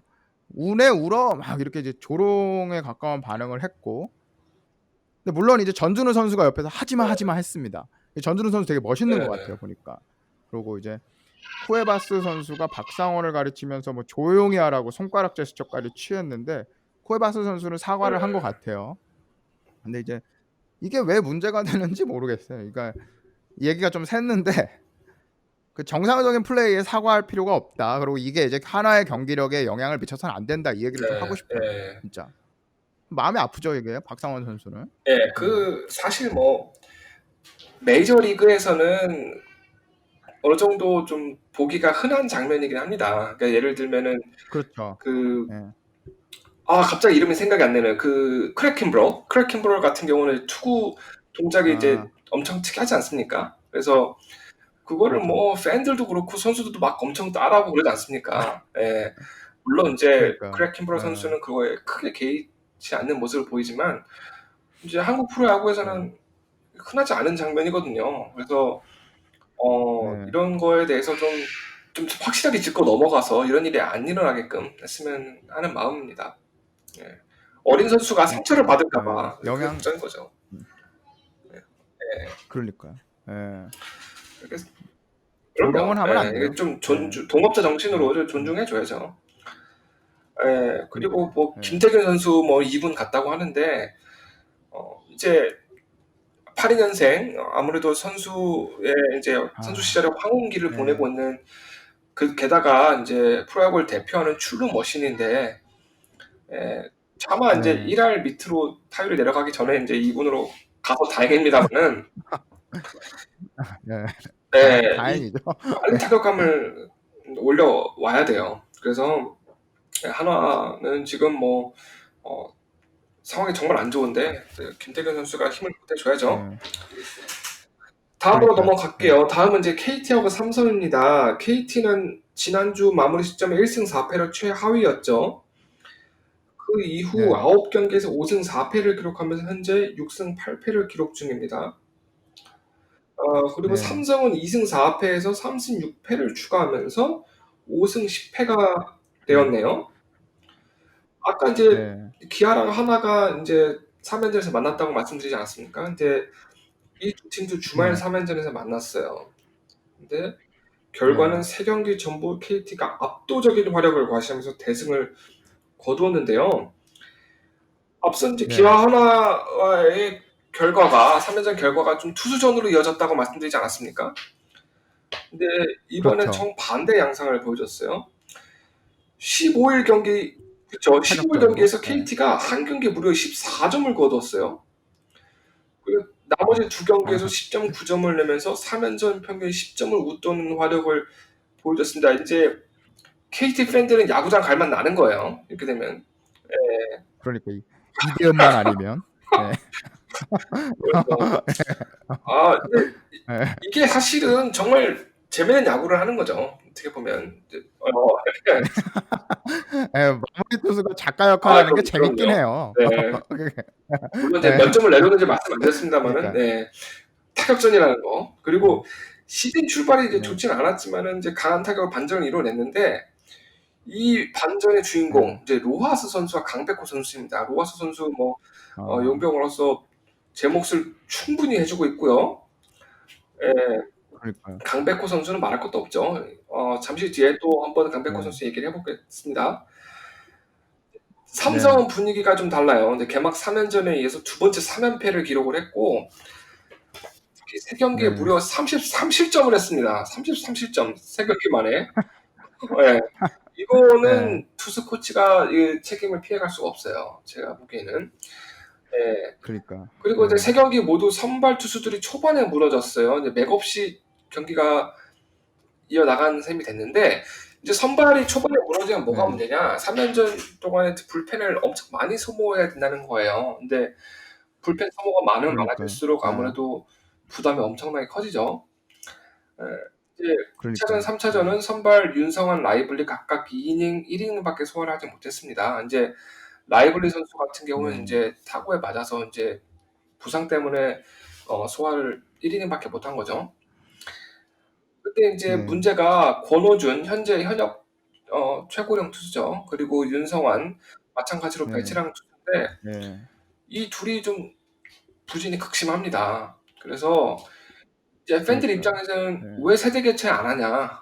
우네 울어 막 이렇게 이제 조롱에 가까운 반응을 했고, 근데 물론 이제 전준우 선수가 옆에서 하지마 했습니다. 전준우 선수 되게 멋있는 것 같아요 보니까. 그리고 이제 쿠에바스 선수가 박상원을 가르치면서 뭐 조용히 하라고 손가락 제스처까지 취했는데 쿠에바스 선수는 사과를 한 것 같아요. 근데 이제 이게 왜 문제가 되는지 모르겠어요. 그러니까 얘기가 좀 샜는데 그 정상적인 플레이에 사과할 필요가 없다. 그리고 이게 이제 하나의 경기력에 영향을 미쳐서는 안 된다. 이 얘기를 좀 하고 네, 싶어요. 예. 진짜. 마음이 아프죠, 이게 박상원 선수는. 예, 그 사실 뭐 메이저 리그에서는 어느 정도 좀 보기가 흔한 장면이긴 합니다. 그러니까 예를 들면은 그렇죠. 그 예. 갑자기 이름이 생각이 안 나네요. 그 크래켄브럴 같은 경우는 투구 동작이 이제 아, 엄청 특이하지 않습니까? 그래서 그거를 그렇죠. 뭐 팬들도 그렇고 선수들도 막 엄청 따라하고 그러지 않습니까? 예. 물론 이제 그러니까요. 크래켄브럴 예. 선수는 그거에 크게 개의치 않는 모습을 보이지만 이제 한국 네. 프로야구에서는 흔하지 않은 장면이거든요. 그래서 네. 이런 거에 대해서 좀 확실하게 짚고 넘어가서 이런 일이 안 일어나게끔 했으면 하는 마음입니다. 예. 어린 선수가 상처를 그러니까요. 받을까 예. 봐 그게 걱정인 거죠. 예. 그러니까요. 예. 그래서 그럼요. 조롱은 하면 안 예. 이게 돼요. 좀 예. 동업자 정신으로 좀 존중해 줘야죠. 예. 그리고 그러니까요. 뭐 예. 김태균 선수 뭐 2군 갔다고 하는데 이제 82년생 아무래도 선수의 이제 선수 아, 시절에 황혼기를 예. 보내고 있는 게다가 이제 프로야구를 대표하는 출루 머신인데 차마 이제 네. 1할 밑으로 타율이 내려가기 전에 이제 2군으로 가서 다행입니다만은 예. 이 다행이죠. 빨리 타격감을 올려와야 돼요. 그래서 한화는 지금 뭐 상황이 정말 안 좋은데 김태균 선수가 힘을 보태줘야죠. 예. 다음으로 그러니까요. 예. 넘어갈게요. 다음은 이제 KT하고 삼성입니다. KT는 지난주 마무리 시점에 1승 4패로 최하위였죠. 그 이후 네. 9경기에서 5승 4패를 기록하면서 현재 6승 8패를 기록 중입니다. 그리고 네. 삼성은 2승 4패에서 3승 6패를 추가하면서 5승 10패가 네. 되었네요. 아까 이제 네. 기아랑 하나가 이제 3연전에서 만났다고 말씀드리지 않았습니까? 근데 이 두 팀도 주말 네. 3연전에서 만났어요. 근데 결과는 네. 3경기 전부 KT가 압도적인 화력을 과시하면서 대승을 거두었는데요. 앞선 이제 네. 기아 하나와의 결과가 3연전 결과가 좀 투수전으로 이어졌다고 말씀드리지 않았습니까? 근데 이번엔 그렇죠. 정반대 양상을 보여줬어요. 15일 경기 그쵸. 15일 타격전으로. 경기에서 예. KT가 한 경기에 무려 14점을 거뒀어요. 그리고 나머지 두 경기에서 아, 10.9점을 내면서 3연전 평균 10점을 웃도는 화력을 보여줬습니다. 이제 KT 팬들은 야구장 갈 맛 나는 거예요. 이렇게 되면. 그러니까 이대현만 아니면. 예. 그래서 근데 예. 이게 사실은 정말 재미있는 야구를 하는 거죠. 어떻게 보면 이제 예. 마무리 투수가 작가 역할하는 게 재밌긴 그럼요. 해요. 네. 물론 이제 예. 몇 점을 내려는지 말씀 안 드렸습니다만은 그러니까. 타격전이라는 거. 예. 그리고 시즌 출발이 이제 네. 좋진 않았지만은 이제 강한 타격을 반전을 이뤄냈는데 이 반전의 주인공 예. 이제 로하스 선수와 강백호 선수입니다. 로하스 선수 뭐 아, 용병으로서 제 몫을 충분히 해주고 있고요. 예, 그러니까요. 강백호 선수는 말할 것도 없죠. 잠시 뒤에 또 한번 강백호 네. 선수 얘기를 해보겠습니다. 네. 삼성은 분위기가 좀 달라요. 근데 개막 3연전에 의해서 두 번째 3연패를 기록을 했고 세 경기에 네. 무려 33실점을 했습니다. 33실점 세 경기 만에. 예. 예. 이거는 투수 코치가 이 책임을 피해갈 수가 없어요. 제가 보기에는. 예. 그러니까. 그리고 이제 예. 세 경기 모두 선발 투수들이 초반에 무너졌어요. 이제 맥없이 경기가 이어나간 셈이 됐는데 이제 선발이 초반에 무너지면 뭐가 네. 문제냐? 3연전 동안에 불펜을 엄청 많이 소모해야 된다는 거예요. 근데 불펜 소모가 많으면 그러니까요. 많아질수록 예. 아무래도 부담이 엄청나게 커지죠. 예. 이제 2차전, 그러니까요. 예. 3차전은 선발 윤성환, 라이블리 각각 2이닝, 1이닝밖에 소화를 하지 못했습니다. 이제 라이블리 선수 같은 경우는 네. 이제 타구에 맞아서 이제 부상 때문에 소화를 1이닝밖에 못한 거죠. 그때 이제 네. 문제가 권호준 현재 현역 최고령 투수죠. 그리고 윤성환 마찬가지로 네. 베테랑 투수인데 네. 이 둘이 좀 부진이 극심합니다. 그래서 이제 팬들 그러니까요. 입장에서는 네. 왜 세대 교체 안 하냐,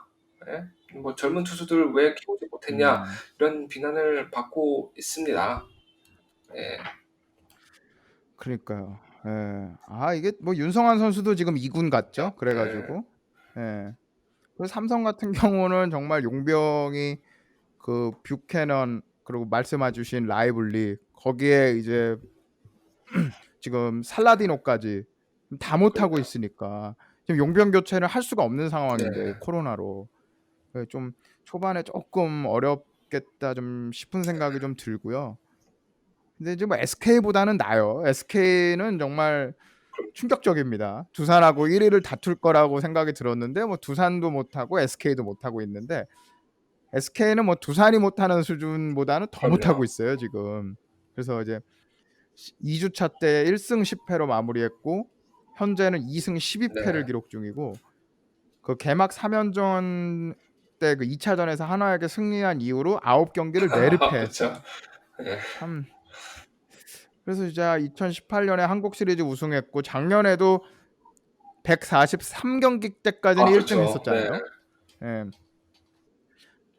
뭐 젊은 투수들 왜 키우지 못했냐 음. 이런 비난을 받고 있습니다. 예. 그러니까요. 예. 아 이게 뭐 윤성환 선수도 지금 2군 갔죠. 그래 예. 가지고 예. 그 삼성 같은 경우는 정말 용병이 그 뷰캐넌 그리고 말씀해 주신 라이블리 거기에 이제 지금 살라디노까지 다 못하고 그러니까. 있으니까 지금 용병 교체를 할 수가 없는 상황인데 네. 코로나로. 예 좀 초반에 쪼끔 어렵겠다 좀 싶은 생각이 좀 들고요. 근데 이제 뭐 SK보다는 나아요. SK는 정말 그럼 충격적입니다. 두산하고 1 위를 다툴 거라고 생각이 들었는데 뭐 두산도 못하고 SK도 못하고 있는데 SK는 뭐 두산이 못하는 수준보다는 더 못하고 그럼요. 있어요 지금. 그래서 이제 2 주차 때 1승 10 패로 마무리했고 현재는 2승 12 패를 네. 기록 중이고 그 개막 3연전 때 그 2 차전에서 하나에게 승리한 이후로 9 경기를 4를 패했어요. 그쵸. 예. 참 그래서 진짜 2018 년에 한국 시리즈 우승했고 작년에도 143 경기 때까지는 1등 그쵸. 네. 했었잖아요. 예.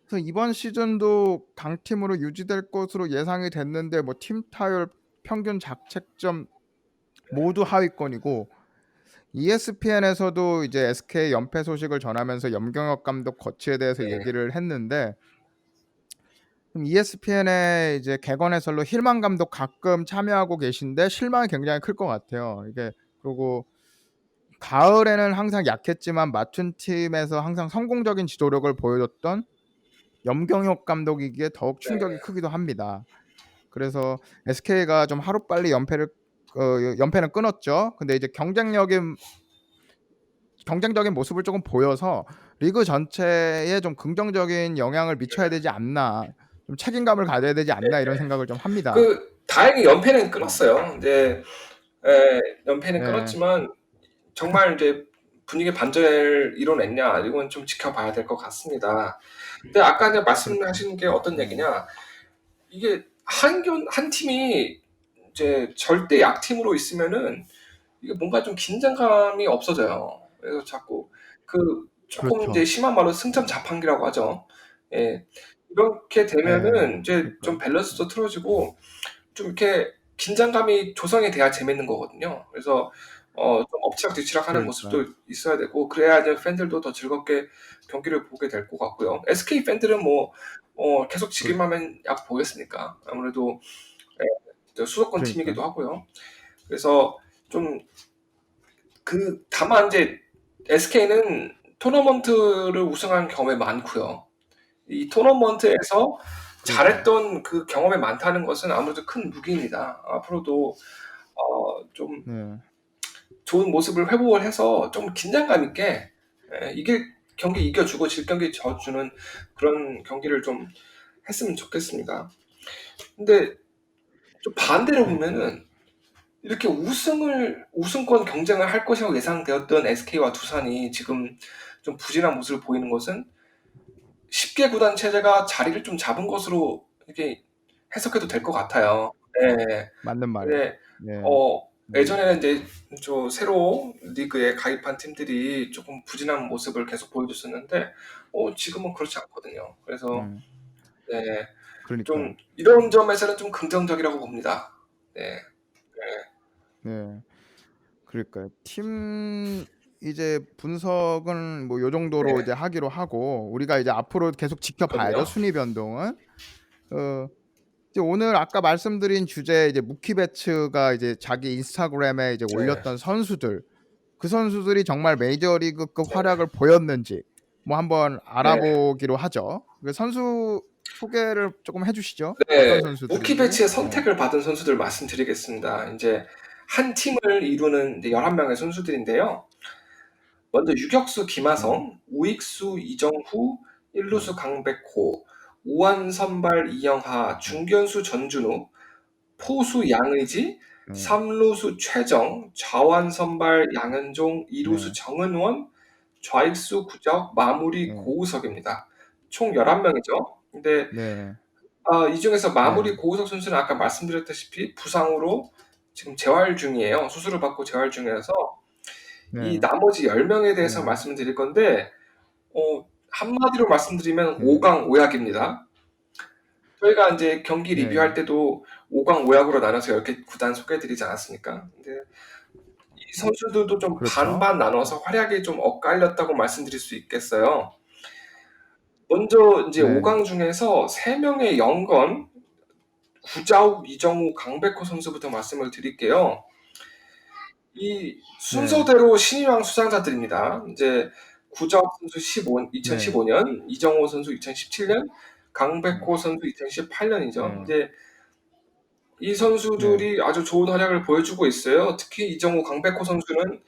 그래서 이번 시즌도 강팀으로 유지될 것으로 예상이 됐는데 뭐 팀 타율, 평균 자책점 모두 하위권이고 ESPN에서도 이제 SK 연패 소식을 전하면서 염경엽 감독 거취에 대해서 네. 얘기를 했는데 ESPN의 이제 개건 해설로 힐만 감독 가끔 참여하고 계신데 실망이 굉장히 클 것 같아요. 이게 그리고 가을에는 항상 약했지만 맡은 팀에서 항상 성공적인 지도력을 보여줬던 염경엽 감독이기에 더욱 네. 충격이 크기도 합니다. 그래서 SK가 좀 하루빨리 연패는 끊었죠. 근데 이제 경쟁적인 모습을 조금 보여서 리그 전체에 좀 긍정적인 영향을 미쳐야 되지 않나, 좀 책임감을 가져야 되지 않나 이런 생각을 좀 합니다. 다행히 연패는 네. 끊었어요. 근데 예, 연패는 네. 끊었지만 정말 이제 분위기 반전을 이뤄냈냐 이건 좀 지켜봐야 될 것 같습니다. 근데 아까 이제 그렇죠. 말씀하신 게 어떤 네. 얘기냐, 이게 한 팀이 이제 절대 약팀으로 있으면은 이게 뭔가 좀 긴장감이 없어져요. 그래서 자꾸 조금 이제 그렇죠. 심한 말로 승전자판기라고 하죠. 예. 이렇게 네. 되면은 이제 좀 그러니까요. 밸런스도 틀어지고 좀 이렇게 긴장감이 조성이 돼야 재밌는 거거든요. 그래서 좀 엎치락뒤치락 하는 그러니까요. 모습도 있어야 되고, 그래야 이제 팬들도 더 즐겁게 경기를 보게 될 것 같고요. SK 팬들은 뭐 계속 그 지기만 하면 약 보겠습니까? 아무래도 예, 수도권 팀이기도 그러니까요. 하고요. 그래서 좀 다만 이제 SK는 토너먼트를 우승한 경험이 많고요. 이 토너먼트에서 그러니까요. 잘했던 그 경험이 많다는 것은 아무래도 큰 무기입니다. 앞으로도 좀 네. 좋은 모습을 회복을 해서 좀 긴장감 있게, 이길 경기 이겨주고 질 경기 져주는 그런 경기를 좀 했으면 좋겠습니다. 근데 좀 반대로 그러니까요. 보면은 이렇게 우승권 경쟁을 할 것이라고 예상되었던 SK와 두산이 지금 좀 부진한 모습을 보이는 것은 10개 구단 체제가 자리를 좀 잡은 것으로 이렇게 해석해도 될 것 같아요. 네. 맞는 말이에요. 근데 네. 어 음. 예전에는 이제 새로 리그에 가입한 팀들이 조금 부진한 모습을 계속 보여줬었는데 지금은 그렇지 않거든요. 그래서 네. 네, 좀 그러니까요. 이런 점에서는 좀 긍정적이라고 봅니다. 네. 네. 그러니까요. 팀 이제 분석은 뭐 요 정도로 네. 이제 하기로 하고 우리가 이제 앞으로 계속 지켜봐야죠, 그럼요. 순위 변동은. 어 이제 오늘 아까 말씀드린 주제 이제 무키 배츠가 이제 자기 인스타그램에 이제 네. 올렸던 선수들, 그 선수들이 정말 메이저리그급 네. 활약을 보였는지 뭐 한번 네. 알아보기로 하죠. 그 선수 소개를 조금 해 주시죠. 네. 어떤 무키 선수들인지. 배치의 네. 선택을 받은 선수들 말씀드리겠습니다. 인제 한 팀을 이루는 이제 11 명의 선수들인데요. 먼저 유격수 네. 김하성, 우익수 이정후, 1 네. 루수 강백호, 우완 선발 이영하, 네. 중견수 전준우, 포수 양의지, 네. 3 루수 최정, 좌완 선발 양현종, 2 루수 네. 정은원, 좌익수 구적, 마무리 네. 고우석입니다. 총 11 명이죠. 근데 네. 이 중에서 네. 마무리 고우석 선수는 아까 말씀드렸다시피 부상으로 지금 재활 중이에요. 수술을 받고 재활 중이라서 이 네. 나머지 10 명에 대해서 네. 말씀을 드릴 건데, 한마디로 말씀드리면 5 네. 강 5약입니다. 저희가 인제 경기 리뷰할 네. 때도 5강 5약으로 나눠서 10개 구단 소개해드리지 않았습니까? 근데 이 선수들도 좀 그렇죠. 반반 나눠서 활약이 좀 엇갈렸다고 말씀드릴 수 있겠어요. 먼저 이제 네. 5강 중에서 3명의 영건, 구자욱, 이정우, 강백호 선수부터 말씀을 드릴게요. 이 네. 순서대로 신인왕 수상자들입니다. 이제 구자욱 선수 네. 2015년, 이정우 선수 2017년, 네. 강백호 선수 2018년이죠. 네. 이제 이 네. 선수들이 아주 좋은 활약을 보여주고 있어요. 특히 이정우, 강백호 선수는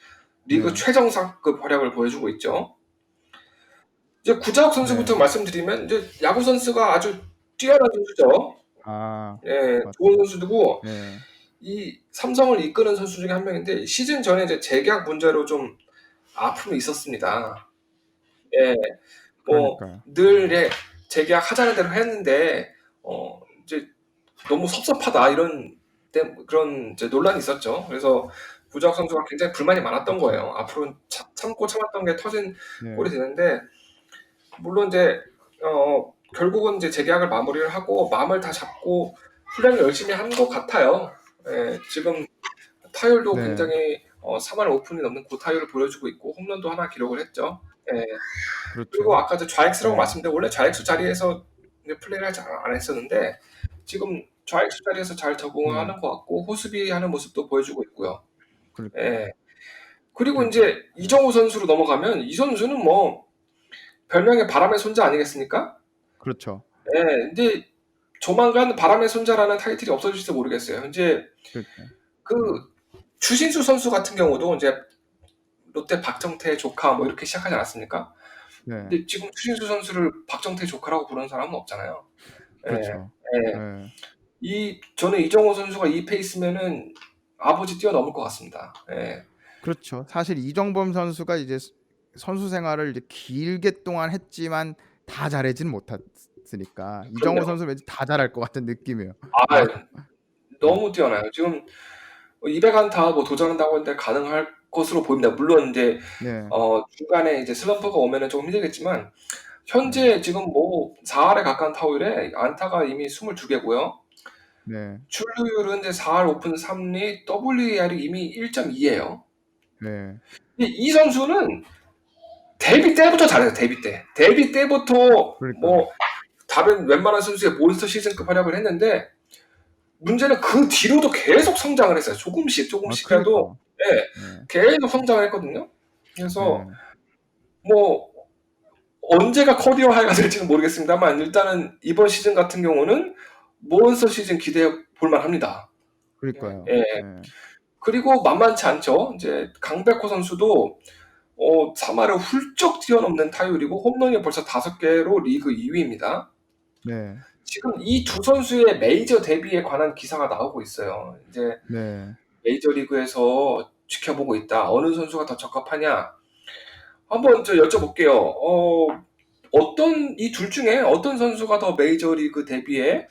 리그 네. 최정상급 활약을 보여주고 있죠. 이제 구자욱 선수부터 네. 말씀드리면 이제 야구 선수가 아주 뛰어난 선수죠. 아. 예, 맞 좋은 선수고 네. 이 삼성을 이끄는 선수 중에 한 명인데 시즌 전에 이제 재계약 문제로 좀 아픔이 있었습니다. 예, 뭐 그러니까요. 늘 예, 재계약하자는 대로 했는데 이제 너무 섭섭하다 이런 그런 이제 논란이 있었죠. 그래서 구자욱 선수가 굉장히 불만이 많았던 그렇죠. 거예요. 앞으로 참고 참았던 게 터진 네. 꼴이 되는데 물론 이제 결국은 이제 재계약을 마무리를 하고 마음을 다 잡고 훈련을 열심히 한 것 같아요. 예, 지금 타율도 네. 굉장히 3할 오픈이 넘는 고타율을 보여주고 있고 홈런도 하나 기록을 했죠. 예. 그리고 그렇죠. 아까 저 좌익수라고 네. 말씀드렸는데 원래 좌익수 자리에서 플레이를 하지 안 했었는데 지금 좌익수 자리에서 잘 적응을 네. 하는 것 같고 호수비하는 모습도 보여주고 있고요. 그러 예. 그리고 그러니까요. 이제 이정우 선수로 넘어가면 이 선수는 뭐 별명이 바람의 손자 아니겠습니까? 그렇죠. 예. 근데 조만간 바람의 손자라는 타이틀이 없어질지도 모르겠어요. 이제 그러니까요. 그 네. 추신수 선수 같은 경우도 이제 롯데 박정태 조카 뭐 이렇게 시작하지 않았습니까? 네. 근데 지금 추신수 선수를 박정태 조카라고 부르는 사람은 없잖아요. 예. 그렇죠. 예. 네. 저는 이정호 선수가 이 페이스면은 아버지 뛰어넘을 것 같습니다. 예. 그렇죠. 사실 이정범 선수가 이제 선수 생활을 이제 길게 동안 했지만 다 잘하지는 못했으니까 이정우 그럼요. 선수 왠지 다 잘할 것 같은 느낌이에요. 아, 네. 너무 뛰어나요. 지금 200안타 뭐 도전한다고 했는데 가능할 것으로 보입니다. 물론 이제 네. 중간에 이제 슬럼프가 오면은 좀 힘들겠지만 네. 현재 지금 뭐 4할에 가까운 타율에 안타가 이미 22개고요. 네. 출루율은 이제 4할 오픈 3리, WER이 이미 1.2예요. 네. 이 선수는 데뷔 때부터 잘해요. 데뷔 때. 데뷔 때부터 그러니까요. 뭐 다른 웬만한 선수의 몬스터 시즌급 활약을 했는데 문제는 그 뒤로도 계속 성장을 했어요. 아 조금씩이라도 그러니까요. 예, 네. 계속 성장을 했거든요. 그래서 네. 뭐 언제가 커리어 하이가 될지는 모르겠습니다만 일단은 이번 시즌 같은 경우는 몬스터 시즌 기대해 볼 만합니다. 그러니까요. 예. 네. 그리고 만만치 않죠. 이제 강백호 선수도 3할을 훌쩍 뛰어넘는 타율이고 홈런이 벌써 5개로 리그 2위입니다. 네. 지금 이 두 선수의 메이저 데뷔에 관한 기사가 나오고 있어요. 이제 네. 메이저리그에서 지켜보고 있다. 어느 선수가 더 적합하냐? 한번 저 여쭤볼게요. 어떤 이 둘 중에 어떤 선수가 더 메이저리그 데뷔에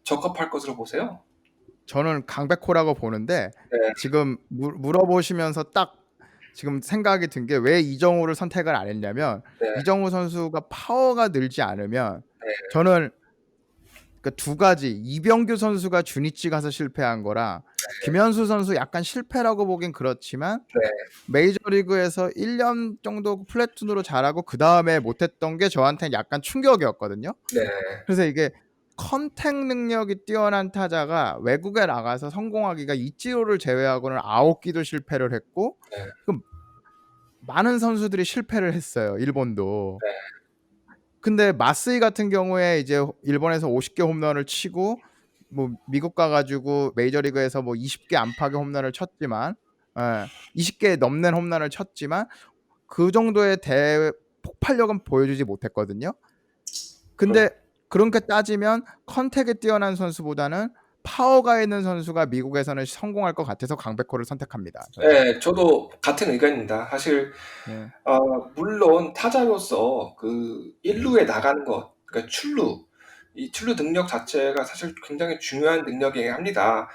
적합할 것으로 보세요? 저는 강백호라고 보는데 네. 지금 물어보시면서 딱 지금 생각이 든 게 왜 이정우를 선택을 안 했냐면 네. 이정우 선수가 파워가 늘지 않으면 네. 저는 그 두 가지 이병규 선수가 주니치 가서 실패한 거랑 김현수 선수 약간 실패라고 보긴 그렇지만 네. 메이저리그에서 1년 정도 플래툰으로 잘하고 그 다음에 못했던 게 저한테는 약간 충격이었거든요. 네. 그래서 이게 컨택 능력이 뛰어난 타자가 외국에 나가서 성공하기가 이치로를 제외하고는 9기도 실패를 했고 네. 그럼 많은 선수들이 실패를 했어요. 일본도. 네. 근데 마스이 같은 경우에 이제 일본에서 50개 홈런을 치고 뭐 미국 가가지고 메이저리그에서 뭐 20개 안팎의 홈런을 쳤지만 20개 넘는 홈런을 쳤지만 그 정도의 폭발력은 보여주지 못했거든요. 근데 그렇게 따지면 컨택에 뛰어난 선수보다는 파워가 있는 선수가 미국에서는 성공할 것 같아서 강백호를 선택합니다. 저는. 네, 저도 같은 의견입니다. 사실 네. 물론 타자로서 그 1루에 나가는 것, 그러니까 이 출루 능력 자체가 사실 굉장히 중요한 능력이긴 합니다.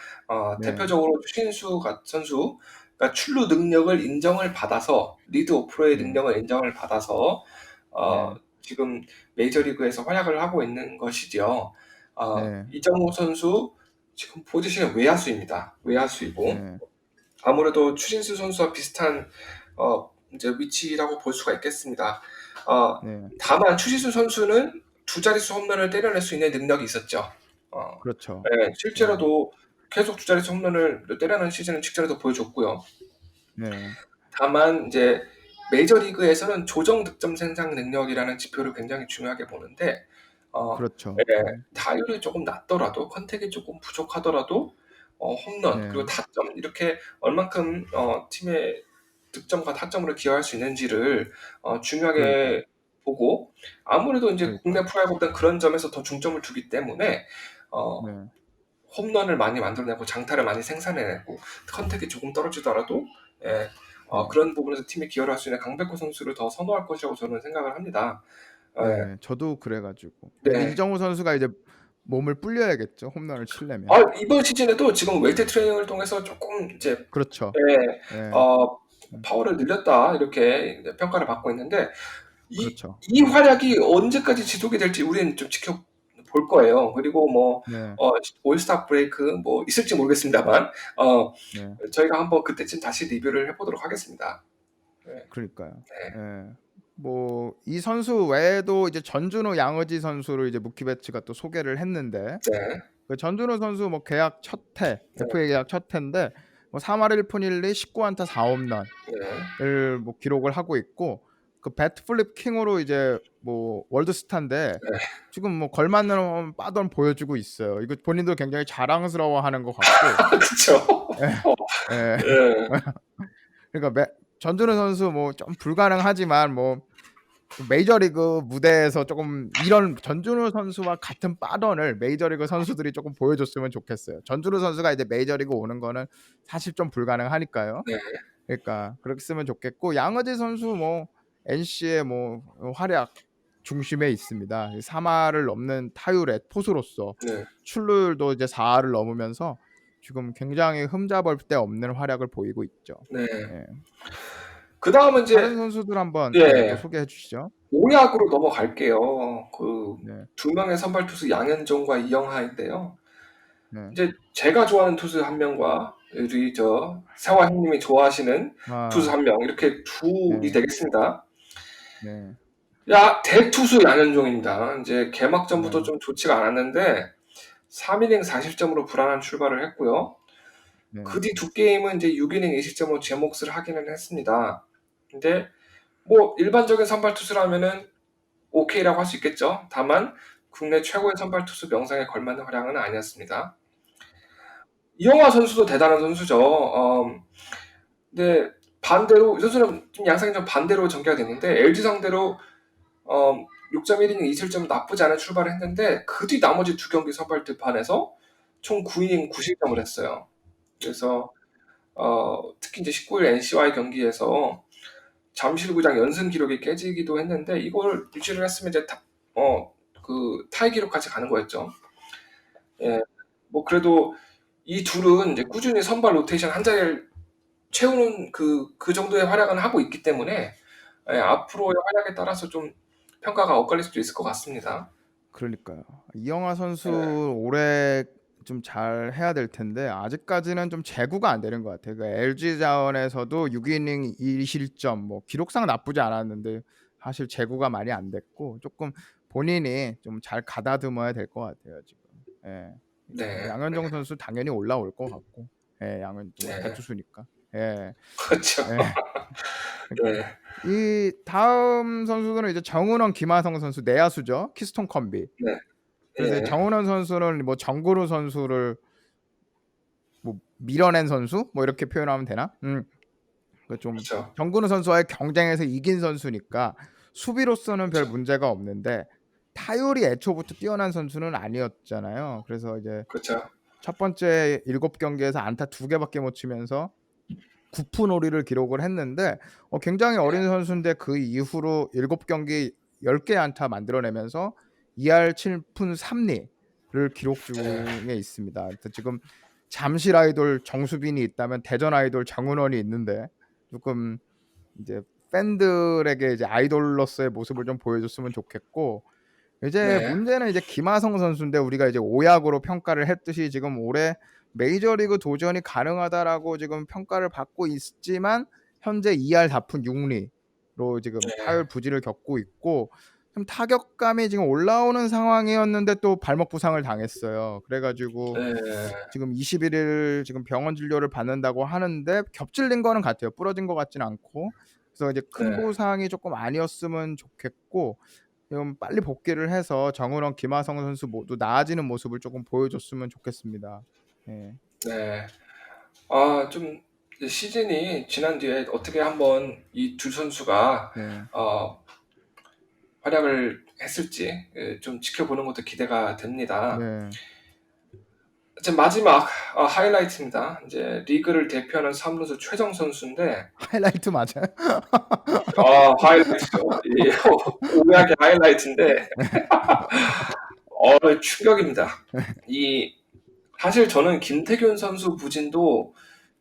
네. 대표적으로 추신수 선수, 그러니까 출루 능력을 인정을 받아서 리드 오프로의 네. 능력을 인정을 받아서 네. 지금 메이저리그에서 활약을 하고 있는 것이죠. 네. 이정우 선수 지금 포지션은 외야수입니다. 외야수이고 네, 아무래도 추신수 선수와 비슷한 이제 위치라고 볼 수가 있겠습니다. 네, 다만 추신수 선수는 두 자릿수 홈런을 때려낼 수 있는 능력이 있었죠. 어, 그렇죠. 네, 네, 실제로도 계속 두 자릿수 홈런을 때려내는 시즌을 직전에도 보여줬고요. 네, 다만 이제 메이저리그에서는 조정 득점 생산 능력이라는 지표를 굉장히 중요하게 보는데 그렇죠. 예, 타율이 조금 낮더라도 컨택이 조금 부족하더라도 홈런 네, 그리고 타점 이렇게 얼만큼 팀의 득점과 타점으로 기여할 수 있는지를 그러니까요. 중요하게 보고 아무래도 이제 그러니까. 국내 프로야구보다는 그런 점에서 더 중점을 두기 때문에 어, 네, 홈런을 많이 만들어내고 장타를 많이 생산해내고 컨택이 조금 떨어지더라도 예, 네, 그런 부분에서 팀에 기여를 할 수 있는 강백호 선수를 더 선호할 것이라고 저는 생각을 합니다. 예, 네. 저도 그래가지고. 근데 네. 이정우 선수가 이제 몸을 불려야겠죠. 홈런을 치려면. 이번 시즌에도 지금 웨이트 트레이닝을 통해서 조금 이제 그렇죠. 예, 네, 어, 파워를 늘렸다 이렇게 이제 평가를 받고 있는데 그렇죠. 이 활약이 언제까지 지속이 될지 우리는 좀 지켜볼 거예요. 그리고 뭐 네, 올스타 브레이크 뭐 있을지 모르겠습니다만 네. 저희가 한번 그때쯤 다시 리뷰를 해보도록 하겠습니다. 네, 그러니까요. 네, 예. 뭐 이 선수 외에도 이제 전준우 양의지 선수를 이제 무키배츠가 또 소개를 했는데 네, 그 전준우 선수 뭐 계약 첫 해, 네, FA 계약 첫 해인데 뭐 3할 1푼 1리 19안타 4홈런을 네. 뭐 기록을 하고 있고 그 배트 플립 킹으로 이제 뭐 월드스타인데 네. 지금 뭐 걸맞는 빠던 보여주고 있어요. 이거 본인도 굉장히 자랑스러워하는 것 같고. 그렇죠. 예. 예. 네, 그러니까 전준우 선수 뭐 좀 불가능하지만 뭐 메이저리그 무대에서 조금 이런 전준우 선수와 같은 빠던을 메이저리그 선수들이 조금 보여줬으면 좋겠어요. 전준우 선수가 이제 메이저리그 오는 거는 사실 좀 불가능하니까요. 네, 그러니까 그렇게 쓰면 좋겠고 양의지 선수 뭐 NC의 뭐 활약 중심에 있습니다. 3할을 넘는 타율의 포수로서 네, 출루율도 이제 4할을 넘으면서 지금 굉장히 흠잡을 데 없는 활약을 보이고 있죠. 네. 예. 그 다음은 다른 이제 선수들 한번 또 예, 소개해 주시죠. 오약으로 넘어갈게요. 그 네, 두 명의 선발 투수 양현종과 이영하인데요. 네. 이제 제가 좋아하는 투수 한 명과 우리 저 세화 형님이 좋아하시는 투수 아, 한 명 이렇게 둘이 네, 되겠습니다. 네, 대투수 양현종입니다. 이제 개막전부터 네, 좀 좋지가 않았는데 3이닝 40점으로 불안한 출발을 했고요. 네, 그 뒤 두 게임은 이제 6이닝 20점으로 제 몫을 하기는 했습니다. 근데 뭐 일반적인 선발 투수라면은 오케이라고 할 수 있겠죠. 다만 국내 최고의 선발 투수 명성에 걸맞는 활약은 아니었습니다. 이영하 선수도 대단한 선수죠. 근데 반대로 이 선수는 좀 양상이 좀 반대로 전개가 됐는데 LG 상대로 6.1이닝 2실점 나쁘지 않은 출발을 했는데 그 뒤 나머지 두 경기 선발 득판에서 총 9이닝 9실점을 했어요. 그래서 특히 이제 19일 NC와의 경기에서 잠실구장 연승 기록이 깨지기도 했는데 이걸 유지를 했으면 이제 그 타이 기록까지 가는 거였죠. 예, 뭐 그래도 이 둘은 이제 꾸준히 선발 로테이션 한 자리를 채우는 그 정도의 활약은 하고 있기 때문에 앞으로의 활약에 따라서 좀 평가가 엇갈릴 수도 있을 것 같습니다. 그러니까요. 이영하 선수 예, 올해 좀 잘 해야 될 텐데 아직까지는 좀 제구가 안 되는 것 같아요. 그 LG 자원에서도 6이닝 2실점 뭐 기록상 나쁘지 않았는데 사실 제구가 많이 안 됐고 조금 본인이 좀 잘 가다듬어야 될 것 같아요 지금. 예. 그러니까 네, 양현종 선수 당연히 올라올 것 같고, 예, 양현종 네, 대투수니까. 예, 그렇죠. 예. 그러니까 네, 이 다음 선수들은 이제 정은원, 김하성 선수 내야수죠. 키스톤 컴비. 네, 그래서 예, 정은원 선수는 뭐 정근우 선수를 뭐 밀어낸 선수 뭐 이렇게 표현하면 되나? 그좀 그렇죠. 정근우 선수와의 경쟁에서 이긴 선수니까 수비로서는 별 그렇죠. 문제가 없는데 타율이 애초부터 뛰어난 선수는 아니었잖아요. 그래서 이제 그렇죠. 첫 번째 7경기에서 안타 2개밖에 못 치면서 9푼 오리를 기록을 했는데 굉장히 어린 선수인데 그 이후로 7경기 10개 안타 만들어내면서 2할 7푼 3리를 기록 네, 중에 있습니다. 지금 잠실 아이돌 정수빈이 있다면 대전 아이돌 정은원이 있는데 조금 이제 팬들에게 이제 아이돌로서의 모습을 좀 보여줬으면 좋겠고 이제 네. 문제는 이제 김하성 선수인데 우리가 이제 오약으로 평가를 했듯이 지금 올해 메이저리그 도전이 가능하다라고 지금 평가를 받고 있지만 현재 2할 4푼 6리로 지금 타율 네. 부진을 겪고 있고 좀 타격감이 지금 올라오는 상황이었는데 또 발목 부상을 당했어요. 그래 가지고 네. 지금 21일 지금 병원 진료를 받는다고 하는데 겹질린 거는 같아요. 부러진 것 같진 않고. 그래서 이제 큰 네. 부상이 조금 아니었으면 좋겠고 좀 빨리 복귀를 해서 정은원, 김하성 선수 모두 나아지는 모습을 조금 보여줬으면 좋겠습니다. 예. 네. 좀 시즌이 지난 뒤에 어떻게 한번 이 두 선수가 네. 어 활약을 했을지 좀 지켜보는 것도 기대가 됩니다. 네. 이제 마지막 하이라이트입니다. 이제 리그를 대표하는 3루수 최정 선수인데 하이라이트 맞아요? 하이라이트죠. 이 오약의 하이라이트인데 충격입니다. 이 사실 저는 김태균 선수 부진도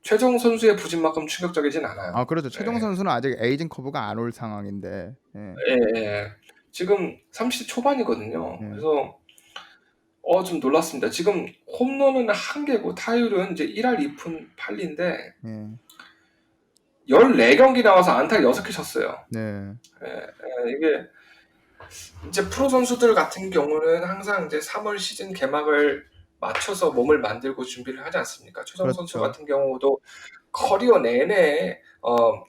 최정 선수의 부진만큼 충격적이진 않아요. 아 그렇죠. 최종 예. 선수는 아직 에이징 커브가 안 올 상황인데. 예. 예. 지금 30대 초반이거든요. 예. 그래서 좀 놀랐습니다. 지금 홈런은 1개고 타율은 이제 1할 2푼 8리인데 예. 14경기 나와서 안타 6개 쳤어요. 네. 이게 이제 프로 선수들 같은 경우는 항상 이제 3월 시즌 개막을 맞춰서 몸을 만들고 준비를 하지 않습니까? 최정 선수 그렇죠. 같은 경우도 커리어 내내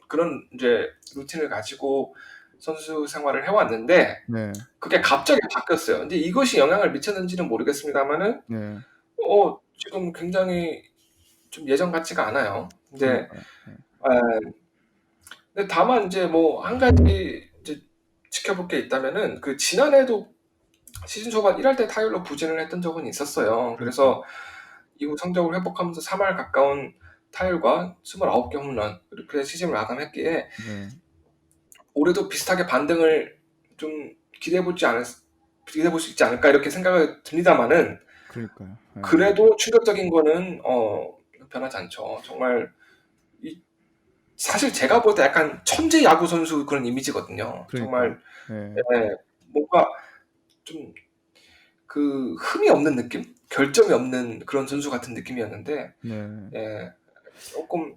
그런 이제 루틴을 가지고 선수 생활을 해왔는데 네. 그게 갑자기 바뀌었어요. 근데 이것이 영향을 미쳤는지는 모르겠습니다만은 네. 지금 굉장히 좀 예전 같지가 않아요. 근데 그러니까요. 예. 근데 다만 이제 뭐 한 가지 이제 지켜볼 게 있다면은 그 지난해도 시즌 초반 1할 때 타율로 부진을 했던 적은 있었어요. 그러니까요. 그래서 이후 성적을 회복하면서 3할 가까운 타율과 29개 홈런 이렇게 시즌을 마감했기에 네. 올해도 비슷하게 반등을 좀 기대해 볼 수 있지 않을까 이렇게 생각을 듭니다만은 그러니까요. 예. 그래도 충격적인 거는 변하지 않죠. 정말 사실 제가 볼 때 약간 천재 야구 선수 그런 이미지거든요. 그러니까요. 정말 예. 뭔가 좀 그 흠이 없는 느낌? 결점이 없는 그런 선수 같은 느낌이었는데 네. 조금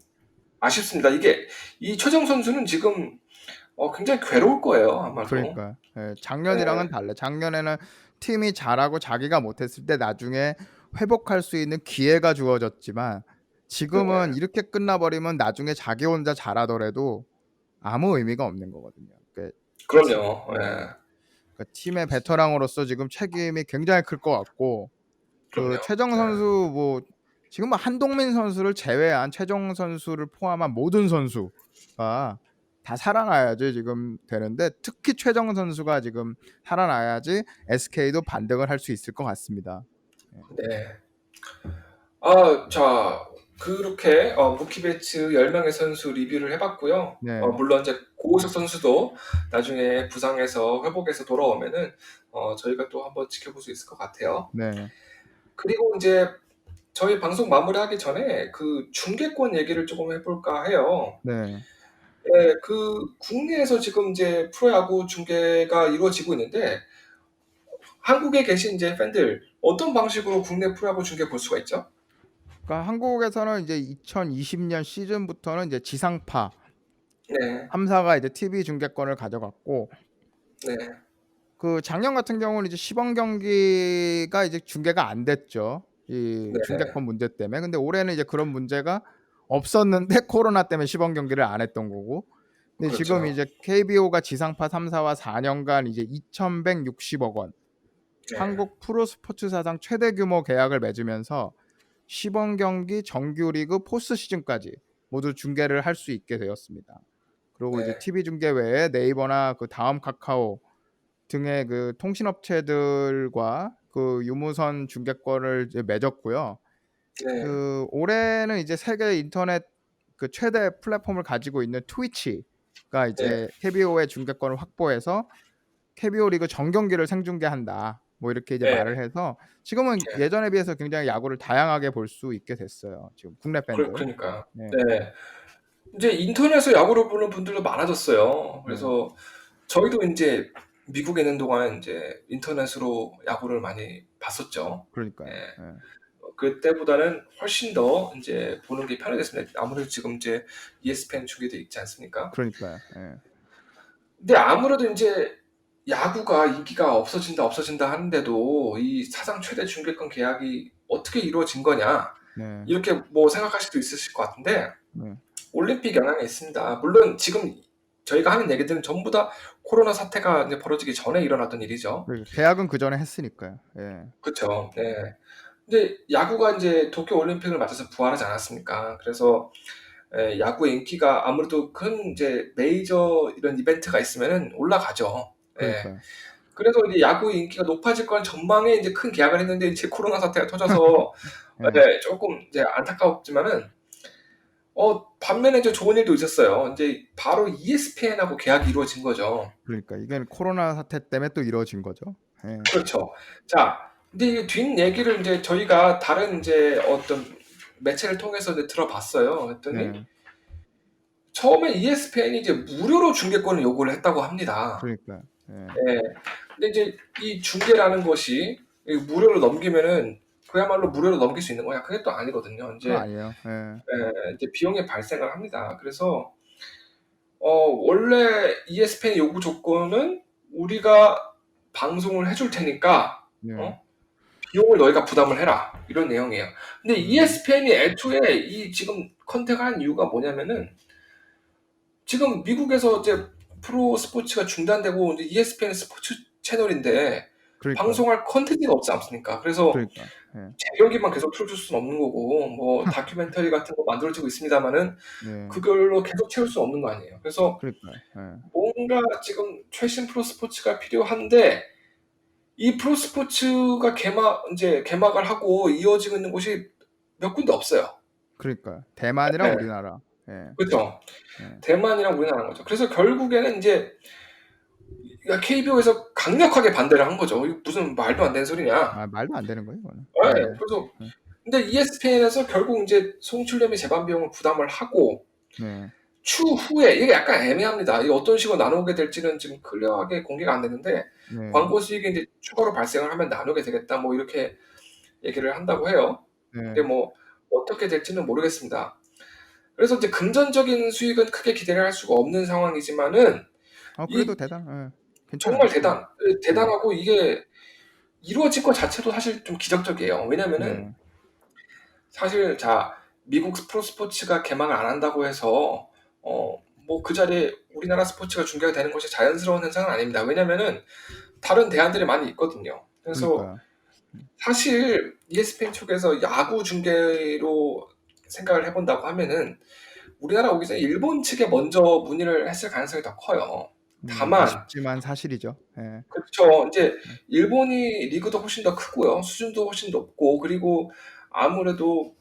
아쉽습니다. 이게 이 최정 선수는 지금 굉장히 괴로울 거예요, 아마도. 그러니까요. 예. 네. 작년이랑은 달라요. 작년에는 팀이 잘하고 자기가 못했을 때 나중에 회복할 수 있는 기회가 주어졌지만 지금은 네. 이렇게 끝나버리면 나중에 자기 혼자 잘하더라도 아무 의미가 없는 거거든요. 티 그럼요. 예. 예. 팀의 베테랑으로서 지금 책임이 굉장히 클 것 같고 그 그럼요. 최정 네. 선수 뭐 지금 뭐 한동민 선수를 제외한 최정 선수를 포함한 모든 선수가 다 살아나야지 지금 되는데 특히 최정 선수가 지금 살아나야지 SK도 반등을 할 수 있을 것 같습니다. 예. 네. 자, 그렇게 무키 배츠 10명의 선수 리뷰를 해봤고요. 네. 물론 이제 고우석 선수도 나중에 부상에서 회복해서 돌아오면은 저희가 또 한번 지켜볼 수 있을 것 같아요. 네. 그리고 이제 저희 방송 마무리하기 전에 그 중계권 얘기를 조금 해볼까 해요. 네. 그 국내에서 지금 이제 프로야구 중계가 이루어지고 있는데 한국에 계신 이제 팬들 어떤 방식으로 국내 프로야구 중계 볼 수가 있죠? 그러니까 한국에서는 이제 2020년 시즌부터는 이제 지상파 네, 3사가 이제 TV 중계권을 가져갔고 네, 그 작년 같은 경우는 이제 시범 경기가 이제 중계가 안 됐죠. 이 네, 중계권 문제 때문에. 근데 올해는 이제 그런 문제가 없었는데 코로나 때문에 시범 경기를 안 했던 거고. 근데 지금 그렇죠. 이제 KBO가 지상파 3사와 4년간 이제 2,160억 원 네, 한국 프로스포츠 사상 최대 규모 계약을 맺으면서 시범 경기, 정규리그, 포스트 시즌까지 모두 중계를 할 수 있게 되었습니다. 그리고 이제 네, TV 중계 외에 네이버나 그 다음 카카오 등의 그 통신업체들과 그 유무선 중계권을 이제 맺었고요. 네, 그 올해는 이제 세계 인터넷 그 최대 플랫폼을 가지고 있는 트위치가 네, 이제 KBO의 중계권을 확보해서 KBO 리그 정경기를 생중계한다. 뭐 이렇게 이제 네, 말을 해서 지금은 네. 예전에 비해서 굉장히 야구를 다양하게 볼 수 있게 됐어요. 지금 국내 팬들. 그러니까. 네. 네. 이제 인터넷에서 야구를 보는 분들도 많아졌어요. 네. 그래서 저희도 이제 미국에 있는 동안 이제 인터넷으로 야구를 많이 봤었죠. 예. 그러니까요. 예. 그때보다는 훨씬 더 이제 보는 게 편해졌습니다. 아무래도 지금 이제 ESPN 중계돼 있지 않습니까? 그러니까요. 예. 근데 아무래도 인제 야구가 인기가 없어진다 하는데도 이 사상 최대 중계권 계약이 어떻게 이루어진 거냐, 네. 이렇게 뭐 생각하실 수도 있으실 것 같은데, 네. 올림픽 영향이 있습니다. 물론 지금 저희가 하는 얘기들은 전부 다 코로나 사태가 이제 벌어지기 전에 일어났던 일이죠. 계약은 그전에 했으니까요. 예. 그쵸. 네. 근데 야구가 인제 도쿄 올림픽을 맞아서 부활하지 않았습니까? 그래서 야구의 인기가 아무래도 큰 이제 메이저 이런 이벤트가 있으면은 올라가죠. 예. 그러니까요. 그래서 이제 야구의 인기가 높아질 거란 전망에 이제 큰 계약을 했는데, 이제 코로나 사태가 터져서 예. 쪼끔 이제 안타깝지만은 반면에 좀 좋은 일도 있었어요. 인제 바로 ESPN하고 계약이 이루어진 거죠. 그러니까 이건 코로나 사태 때문에 또 이루어진 거죠. 예. 그렇죠. 자, 근데 이 뒷얘기를 인제 저희가 다른 인제 어떤 매체를 통해서 이제 들어봤어요. 그랬더니 네. 처음에 ESPN이 이제 무료로 중계권을 요구를 했다고 합니다. 그러니까요. 예. 예. 근데 이제 이 중계라는 것이 이 무료로 넘기면은 그야말로 무료로 넘길 수 있는 거냐? 그게 또 아니거든요. 그건 인제 아니에요. 예. 이제 비용이 발생을 합니다. 그래서 원래 ESPN 요구 조건은 "우리가 방송을 해줄 테니까 네. 비용을 너희가 부담을 해라." 이런 내용이에요. 근데 음. ESPN이 애초에 이 지금 컨택을 한 이유가 뭐냐면은, 지금 미국에서 이제 프로 스포츠가 중단되고 이제 ESPN 스포츠 채널인데 그러니까요. 방송할 콘텐츠가 없지 않습니까? 그래서 그러니까. 예. 재경기만 계속 틀어줄 수는 없는 거고, 뭐 다큐멘터리 같은 거 만들어지고 있습니다마는 네. 그걸로 계속 채울 수 없는 거 아니에요. 그래서 그러니까요. 예. 뭔가 지금 최신 프로 스포츠가 필요한데, 이 프로 스포츠가 인제 개막을 하고 이어지고 있는 곳이 몇 군데 없어요. 그러니까요. 대만이랑 예. 우리나라. 예. 그죠. 예. 대만이랑 우리나라인 거죠. 그래서 결국에는 인제 KBO에서 강력하게 반대를 한 거죠. "이거 무슨 말도 안 되는 소리냐." 아 말도 안 되는 거예요, 이거는. 예. 예. 그래서 예. 근데 ESPN에서 결국 인제 송출료비 재반 비용을 부담을 하고, 네. 추후에 이게 약간 애매합니다. 이게 어떤 식으로 나누게 될지는 지금 클리어하게 공개가 안 됐는데, 네. 광고 수익이 인제 추가로 발생을 하면 나누게 되겠다, 뭐 이렇게 얘기를 한다고 해요. 근데 네. 뭐 어떻게 될지는 모르겠습니다. 그래서 이제 금전적인 수익은 크게 기대를 할 수가 없는 상황이지만은, 그래도 이 괜찮아요. 정말 예. 네. 대단하고, 이게 이루어진 것 자체도 사실 좀 기적적이에요. 왜냐면은 네. 사실 자, 미국 프로 스포츠가 개막을 안 한다고 해서 뭐 그 자리에 우리나라 스포츠가 중계가 되는 것이 자연스러운 현상은 아닙니다. 왜냐면은 다른 대안들이 많이 있거든요. 그래서 그러니까요. 사실 ESPN 쪽에서 야구 중계로 생각을 해 본다고 하면은 우리나라 오기 전에 일본 측에 먼저 문의를 했을 가능성이 더 커요. 다만 아쉽지만 사실이죠. 예. 그쵸. 인제 일본이 리그도 훨씬 더 크고요. 수준도 훨씬 높고, 그리고 아무래도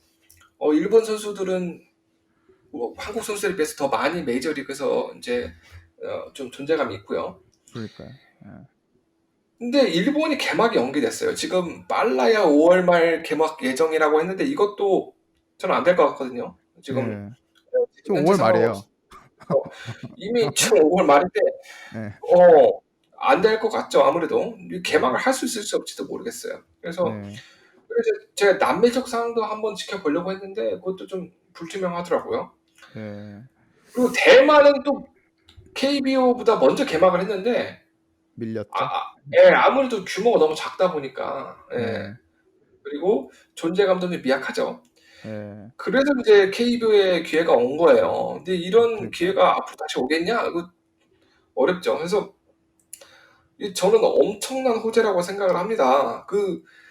일본 선수들은 뭐 한국 선수들에 비해서 더 많이 메이저리그에서 인제 좀 존재감이 있고요. 그러니까요. 예. 근데 일본이 개막이 연기됐어요. 지금 빨라야 5월 말 개막 예정이라고 했는데, 이것도 저는 안 될 것 같거든요. 지금 네. 지금 지금 5 현재 월 상황으로서 말이에요. 이미 지금 5월 말인데 예. 안 될 것 같죠, 아무래도. 이 네. 개막을 할 수 있을지 없지도 모르겠어요. 네. 그래서 제가 남미적 상황도 한번 지켜보려고 했는데 그것도 좀 불투명하더라고요. 네. 그리고 대만은 또 KBO보다 먼저 개막을 했는데, 밀렸죠. 아무래도 규모가 너무 작다 보니까, 네. 그리고 존재감도 좀 미약하죠. 예. 그래서 인제 KBO에 기회가 온 거예요. 근데 이런 그러니까요. 기회가 앞으로 다시 오겠냐? 이거 어렵죠. 그래서 저는 엄청난 호재라고 생각을 합니다.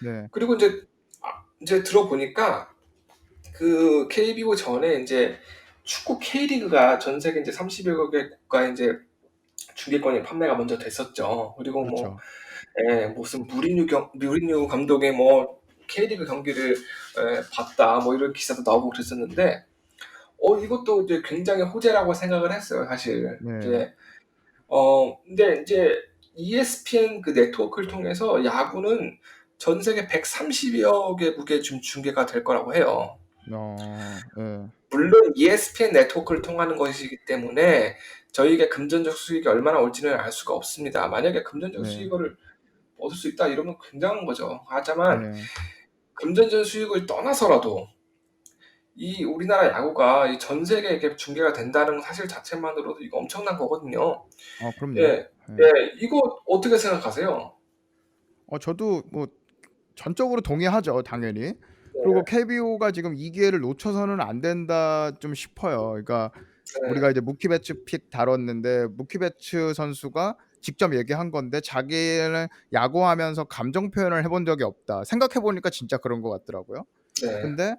네. 그리고 인제 들어보니까 그 KBO 전에 인제 축구 K리그가 전 세계 인제 30여 개 국가에 인제 중계권이 판매가 먼저 됐었죠. 그리고 뭐 그렇죠. 무슨 무리뉴 감독의 뭐 K리그 경기를 봤다, 뭐 이런 기사도 나오고 그랬었는데, 이것도 이제 굉장히 호재라고 생각을 했어요, 사실. 네. 이제 근데 인제 ESPN 그 네트워크를 통해서 야구는 전 세계 130여 개국에 지금 중계가 될 거라고 해요. 예. 물론 ESPN 네트워크를 통하는 것이기 때문에 저희에게 금전적 수익이 얼마나 올지는 알 수가 없습니다. 만약에 금전적 네. 수익을 얻을 수 있다 이러면 굉장한 거죠. 하지만 네. 금전적 수익을 떠나서라도 이 우리나라 야구가 이 전 세계에 이렇게 중계가 된다는 사실 자체만으로도 이거 엄청난 거거든요. 그럼요. 예. 예. 예. 이거 어떻게 생각하세요? 저도 뭐 전적으로 동의하죠, 당연히. 그리고 네. KBO가 지금 이 기회를 놓쳐서는 안 된다 좀 싶어요. 그러니까 우리가 네. 이제 무키 배츠 픽 다뤘는데 무키 배츠 선수가 직접 얘기한 건데 자기는 야구하면서 감정 표현을 해본 적이 없다. 생각해 보니까 진짜 그런 것 같더라고요. 네. 근데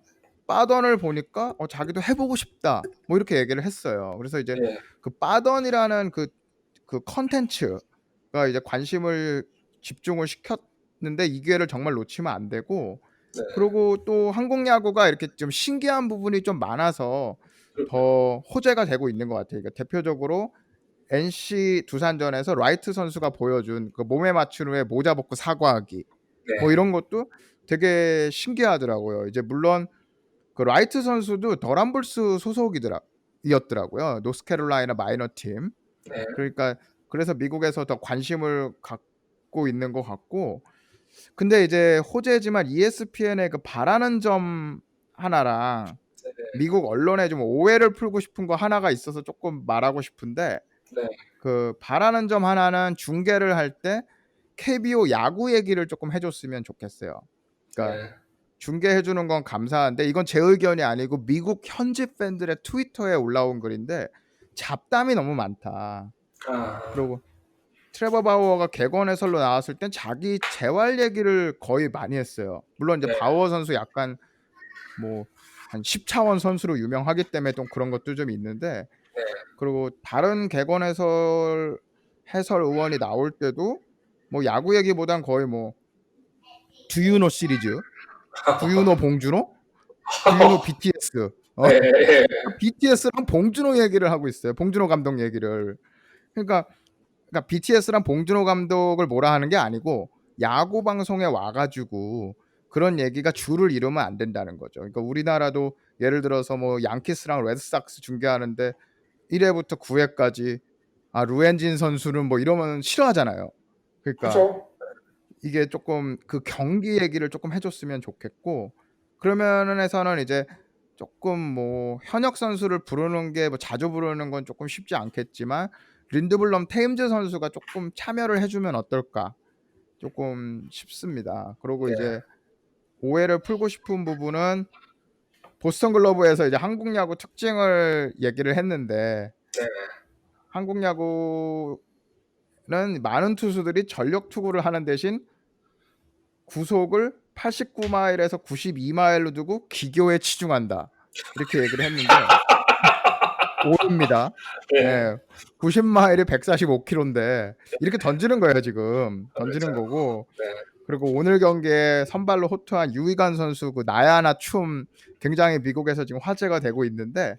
빠던을 보니까 자기도 해보고 싶다. 뭐 이렇게 얘기를 했어요. 그래서 이제 예. 그 빠던이라는 그 컨텐츠가 이제 관심을 집중을 시켰는데 이 기회를 정말 놓치면 안 되고, 네. 그리고 또 한국 야구가 이렇게 좀 신기한 부분이 좀 많아서 그렇죠. 더 호재가 되고 있는 것 같아요. 그러니까 대표적으로 NC 두산전에서 라이트 선수가 보여준 그 몸에 맞춘 후에 모자 벗고 사과하기, 뭐 네. 이런 것도 되게 신기하더라고요. 이제 물론 그 라이트 선수도 더람블스 소속이었더라고요. 노스캐롤라이나 마이너 팀. 네. 그러니까 그래서 미국에서 더 관심을 갖고 있는 것 같고, 근데 이제 호재지만 ESPN의 그 바라는 점 하나랑 미국 언론에 좀 오해를 풀고 싶은 거 하나가 있어서 조금 말하고 싶은데, 네. 그 바라는 점 하나는 중계를 할 때 KBO 야구 얘기를 조금 해줬으면 좋겠어요. 그러니까 네. 중계해주는 건 감사한데 이건 제 의견이 아니고 미국 현지 팬들의 트위터에 올라온 글인데 잡담이 너무 많다. 아. 그리고 트레버 바우어가 객원 해설로 나왔을 땐 자기 재활 얘기를 거의 많이 했어요. 물론 이제 네. 바우어 선수 약간 뭐 한 10차원 선수로 유명하기 때문에 좀 그런 것도 좀 있는데, 네. 그리고 다른 객원 해설 의원이 나올 때도 뭐 야구 얘기보단 거의 뭐 두유노 시리즈, 두유노 봉준호, 두유노 BTS, 예. 예. BTS랑 봉준호 얘기를 하고 있어요. 봉준호 감독 얘기를. 그러니까 BTS랑 봉준호 감독을 뭐라 하는 게 아니고 야구 방송에 와가지고 그런 얘기가 줄을 이루면 안 된다는 거죠. 그러니까 우리나라도 예를 들어서 뭐 양키스랑 레드삭스 중계하는데 1회부터 9회까지 루엔진 선수는 뭐 이러면 싫어하잖아요. 그러니까 그죠? 이게 조금 그 경기 얘기를 조금 해줬으면 좋겠고, 그러면은 해서는 이제 조금 뭐 현역 선수를 부르는 게 뭐 자주 부르는 건 조금 쉽지 않겠지만 린드블럼 테임즈 선수가 조금 참여를 해주면 어떨까 조금 싶습니다. 그리고 네. 이제 오해를 풀고 싶은 부분은 보스턴 글로브에서 이제 한국 야구 특징을 얘기를 했는데, 네. 한국 야구는 많은 투수들이 전력 투구를 하는 대신 구속을 89마일에서 92마일로 두고 기교에 치중한다. 이렇게 얘기를 했는데 오입니다. 예. 예. 90마일이 145km인데 이렇게 던지는 거예요, 지금. 던지는 그렇죠. 거고. 네. 그리고 오늘 경기에 선발로 호투한 유이관 선수 그 나야나 춤 굉장히 미국에서 지금 화제가 되고 있는데,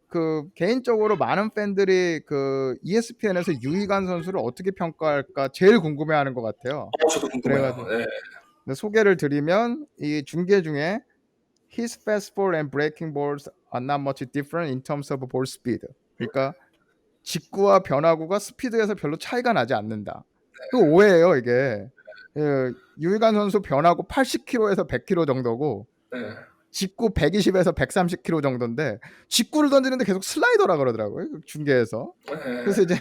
그 개인적으로 많은 팬들이 그 ESPN에서 유이관 선수를 어떻게 평가할까 제일 궁금해하는 것 같아요. 저도 그래가지고 궁금해요. 예. 소개를 드리면 이 중계 중에 his fastball and breaking balls are not much different in terms of ball speed. 그러니까 직구와 변화구가 스피드에서 별로 차이가 나지 않는다. 그 오해예요, 이게. 유희관 선수 변화구 80km에서 100km 정도고 네. 직구 120에서 130km 정도인데 직구를 던지는데 계속 슬라이더라 그러더라고요, 중계에서. 네. 그래서 이제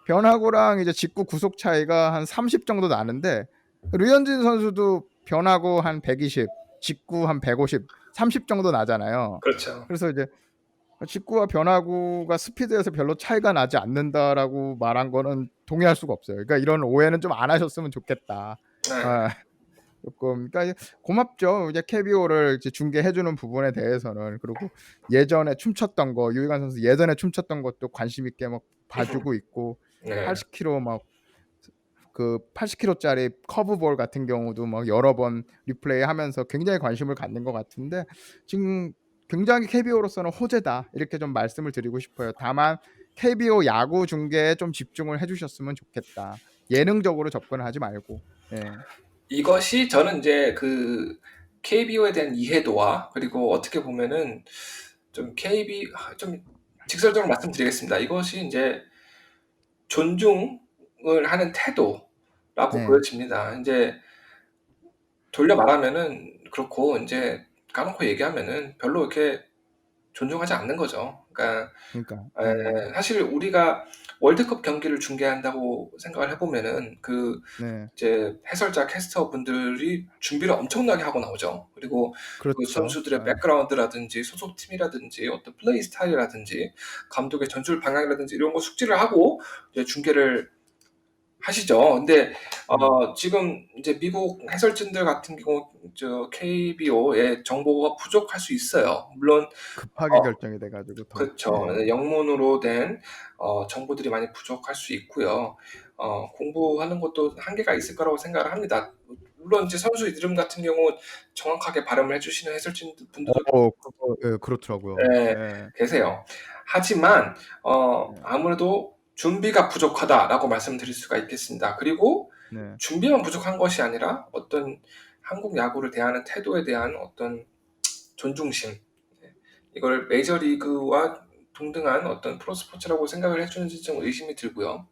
변화구랑 이제 직구 구속 차이가 한 30 정도 나는데 류현진 선수도 변화구 한 120, 직구 한 150, 30 정도 나잖아요. 그렇죠. 그래서 이제 직구와 변화구가 스피드에서 별로 차이가 나지 않는다라고 말한 거는 동의할 수가 없어요. 그러니까 이런 오해는 좀 안 하셨으면 좋겠다. 네. 조금 그러니까 고맙죠. 이제 KBO를 이제 중계해주는 부분에 대해서는. 그리고 예전에 춤췄던 거, 유희관 선수 예전에 춤췄던 것도 관심 있게 막 봐주고 있고, 네. 80km 막 그 80km짜리 커브볼 같은 경우도 막 여러 번 리플레이하면서 굉장히 관심을 갖는 것 같은데 지금 굉장히 KBO로서는 호재다 이렇게 좀 말씀을 드리고 싶어요. 다만 KBO 야구 중계에 좀 집중을 해주셨으면 좋겠다. 예능적으로 접근하지 말고. 예. 이것이 저는 이제 그 KBO에 대한 이해도와 그리고 어떻게 보면은 좀 좀 직설적으로 말씀드리겠습니다. 이것이 이제 존중을 하는 태도라고 네. 보여집니다. 이제 돌려 말하면은 그렇고 이제 까놓고 얘기하면은 별로 이렇게 존중하지 않는 거죠. 그러니까 그러니까 예, 사실 우리가 월드컵 경기를 중계한다고 생각을 해보면은 네. 이제 해설자 캐스터분들이 준비를 엄청나게 하고 나오죠. 그리고 그 그렇죠. 선수들의 백그라운드라든지 소속팀이라든지 어떤 플레이 스타일이라든지 감독의 전술 방향이라든지 이런 거 숙지를 하고 이제 중계를 하시죠. 근데 음. 지금 이제 미국 해설진들 같은 경우 KBO의 정보가 부족할 수 있어요. 물론 급하게 어 결정이 돼 가지고 더. 그쵸. 예. 영문으로 된 정보들이 많이 부족할 수 있고요. 공부하는 것도 한계가 있을 거라고 생각을 합니다. 물론 이제 선수 이름 같은 경우 정확하게 발음을 해 주시는 해설진 분들도 그거 예 그렇더라고요. 예, 예. 계세요. 하지만 네. 아무래도 "준비가 부족하다."라고 말씀드릴 수가 있겠습니다. 그리고 네. 준비만 부족한 것이 아니라 어떤 한국 야구를 대하는 태도에 대한 어떤 존중심, 이걸 메이저리그와 동등한 어떤 프로스포츠라고 생각을 해 주는지 좀 의심이 들고요.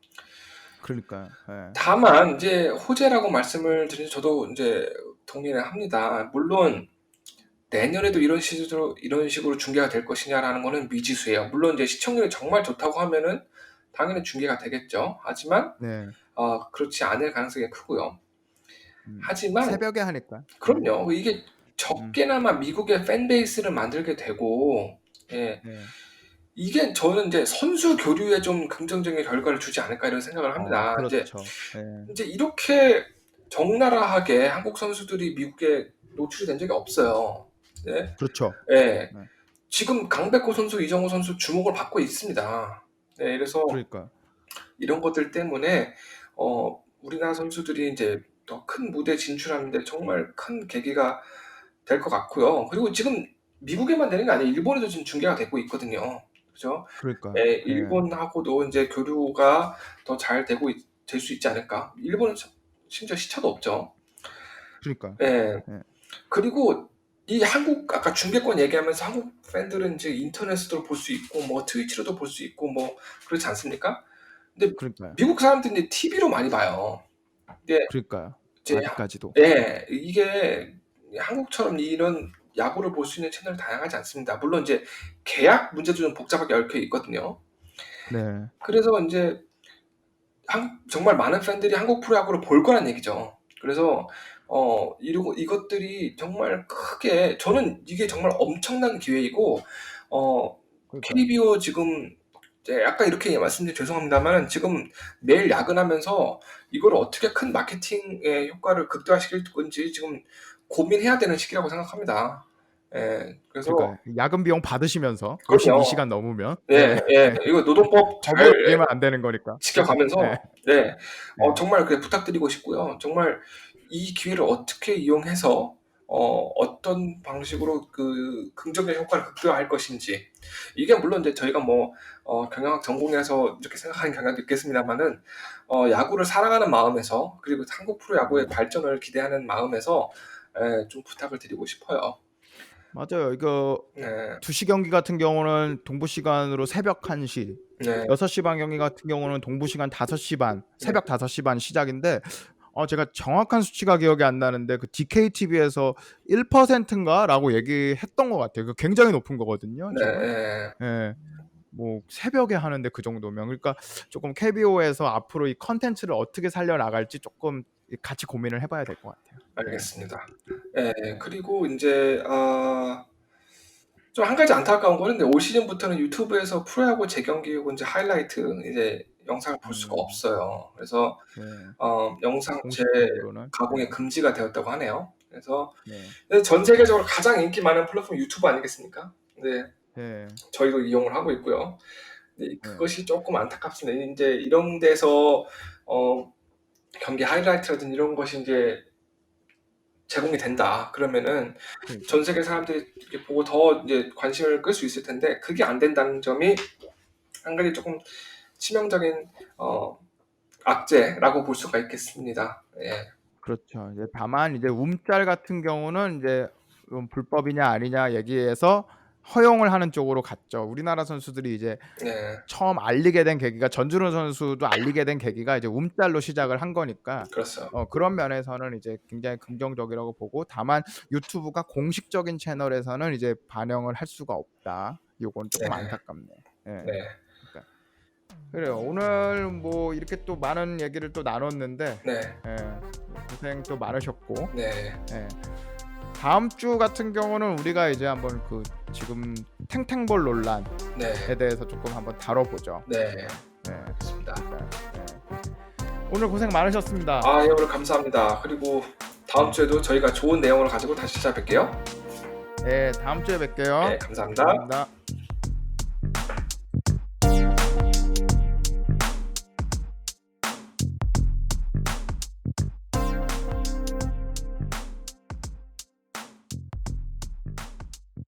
그러니까요. 예. 다만 인제 호재라고 말씀을 드린 저도 인제 동의를 합니다. 물론 '내년에도 이런 식으로 중계가 될 것이냐.'라는 거는 미지수예요. 물론 이제 시청률이 정말 좋다고 하면은 당연히 중계가 되겠죠. 하지만 네. 그렇지 않을 가능성이 크고요. 음. 하지만 새벽에 하니까. 예. 그럼요. 이게 음. 적게나마 미국의 팬 베이스를 만들게 되고 예, 네. 이게 저는 이제 '선수 교류에 좀 긍정적인 결과를 주지 않을까.' 이런 생각을 합니다. 인제 그렇죠. 예. 인제 이렇게 적나라하게 한국 선수들이 미국에 노출이 된 적이 없어요. 네. 그렇죠. 예. 네. 지금 강백호 선수, 이정후 선수 주목을 받고 있습니다. 네. 그래서 그러니까요. 이런 것들 때문에 우리나라 선수들이 인제 더 큰 무대에 진출하는 데 정말 큰 계기가 될 것 같고요. 그리고 지금 미국에만 되는 게 아니에요. 일본에도 지금 중계가 되고 있거든요. 그죠? 그러니까요. 예. 예. 일본하고도 인제 교류가 더 잘 될 수 있지 않을까. 일본은 심지어 시차도 없죠. 그러니까요. 예. 예. 그리고 이 한국 아까 중계권 얘기하면서 한국 팬들은 이제 인터넷으로 볼 수 있고 뭐 트위치로도 볼 수 있고 뭐 그렇지 않습니까? 근데 그러니까요. 미국 사람들은 이제 TV로 많이 봐요. 근데 그러니까요. 이제 아직까지도. 예. 이게 한국처럼 이런 야구를 볼 수 있는 채널이 다양하지 않습니다. 물론 이제 계약 문제도 좀 복잡하게 얽혀 있거든요. 네. 그래서 인제 정말 많은 팬들이 한국 프로야구를 볼 거란 얘기죠. 그래서 이것들이 정말 크게 저는 이게 정말 엄청난 기회이고 어 그러니까요. KBO 지금 이제 약간 이렇게 말씀드리면 죄송합니다만 지금 매일 야근하면서 이걸 어떻게 큰 마케팅의 효과를 극대화시킬 건지 지금 고민해야 되는 시기라고 생각합니다. 예. 그래서 그러니까요. 야근 비용 받으시면서 52 그럼요. 시간 넘으면 예, 예. 예. 이거 노동법 잘 법으로 걸리면 안 되는 거니까. 그죠? 예. 지켜가면서 네. 예. 정말 부탁드리고 싶고요. 정말 이 기회를 어떻게 이용해서 어떤 방식으로 긍정적 효과를 극대화할 것인지. 이게 물론 이제 저희가 뭐 경영학 전공이라서 이렇게 생각하는 경향도 있겠습니다마는 야구를 사랑하는 마음에서 그리고 한국 프로야구의 발전을 기대하는 마음에서 좀 부탁을 드리고 싶어요. 맞아요. 이거 네. 2시 경기 같은 경우는 동부 시간으로 새벽 1 시, 네. 6시 반 경기 같은 경우는 동부 시간 5시 반, 네. 새벽 5시 반 시작인데 제가 정확한 수치가 기억이 안 나는데 그 DKTV에서 1% 인가라고 얘기했던 것 같아요. 그 굉장히 높은 거거든요, 네. 지금. 예. 예. 뭐 새벽에 하는데 그 정도면 그러니까 조금 KBO에서 앞으로 이 콘텐츠를 어떻게 살려나갈지 조금 같이 고민을 해 봐야 될 것 같아요. 예. 알겠습니다. 예. 네. 그리고 인제 좀 한 가지 안타까운 거는 올 시즌부터는 유튜브에서 프로야구 재경기하고 인제 하이라이트 이제 영상을 볼 수가 음. 없어요. 그래서 네. 영상 공식적으로는 재가공이 네. 금지가 되었다고 하네요. 그래서 네. 전 세계적으로 가장 인기 많은 플랫폼 유튜브 아니겠습니까? 네. 네. 저희도 이용을 하고 있고요. 네, 네. 그것이 쪼끔 안타깝습니다. 인제 이런 데서 어 경기 하이라이트라든지 이런 것이 인제 제공이 된다. 그러면은 전 그러니까요. 세계 사람들이 이렇게 보고 더 이제 관심을 끌 수 있을 텐데 그게 안 된다는 점이 한 가지 쪼끔 치명적인 악재라고 볼 수가 있겠습니다. 예. 그렇죠. 이제 다만 이제 움짤 같은 경우는 이제 불법이냐 아니냐 얘기해서 허용을 하는 쪽으로 갔죠. 우리나라 선수들이 이제 네. 처음 알리게 된 계기가 전준호 선수도 알리게 된 계기가 이제 움짤로 시작을 한 거니까 그렇죠. 그런 면에서는 이제 굉장히 긍정적이라고 보고, 다만 유튜브가 공식적인 채널에서는 이제 반영을 할 수가 없다. 요건 조금 네. 안타깝네. 예. 네. 그러니까 그래요. 오늘 뭐 이렇게 또 많은 얘기를 또 나눴는데 네. 고생 또 많으셨고, 네. 다음 주 같은 경우는 우리가 이제 한번 그 지금 탱탱볼 논란에 네. 대해서 조금 한번 다뤄보죠. 네. 네. 알겠습니다. 오늘 고생 많으셨습니다. 아, 예, 오늘 감사합니다. 그리고 다음 주에도 저희가 좋은 내용을 가지고 다시 찾아뵐게요. 네, 다음 주에 뵐게요. 네, 감사합니다. 감사합니다.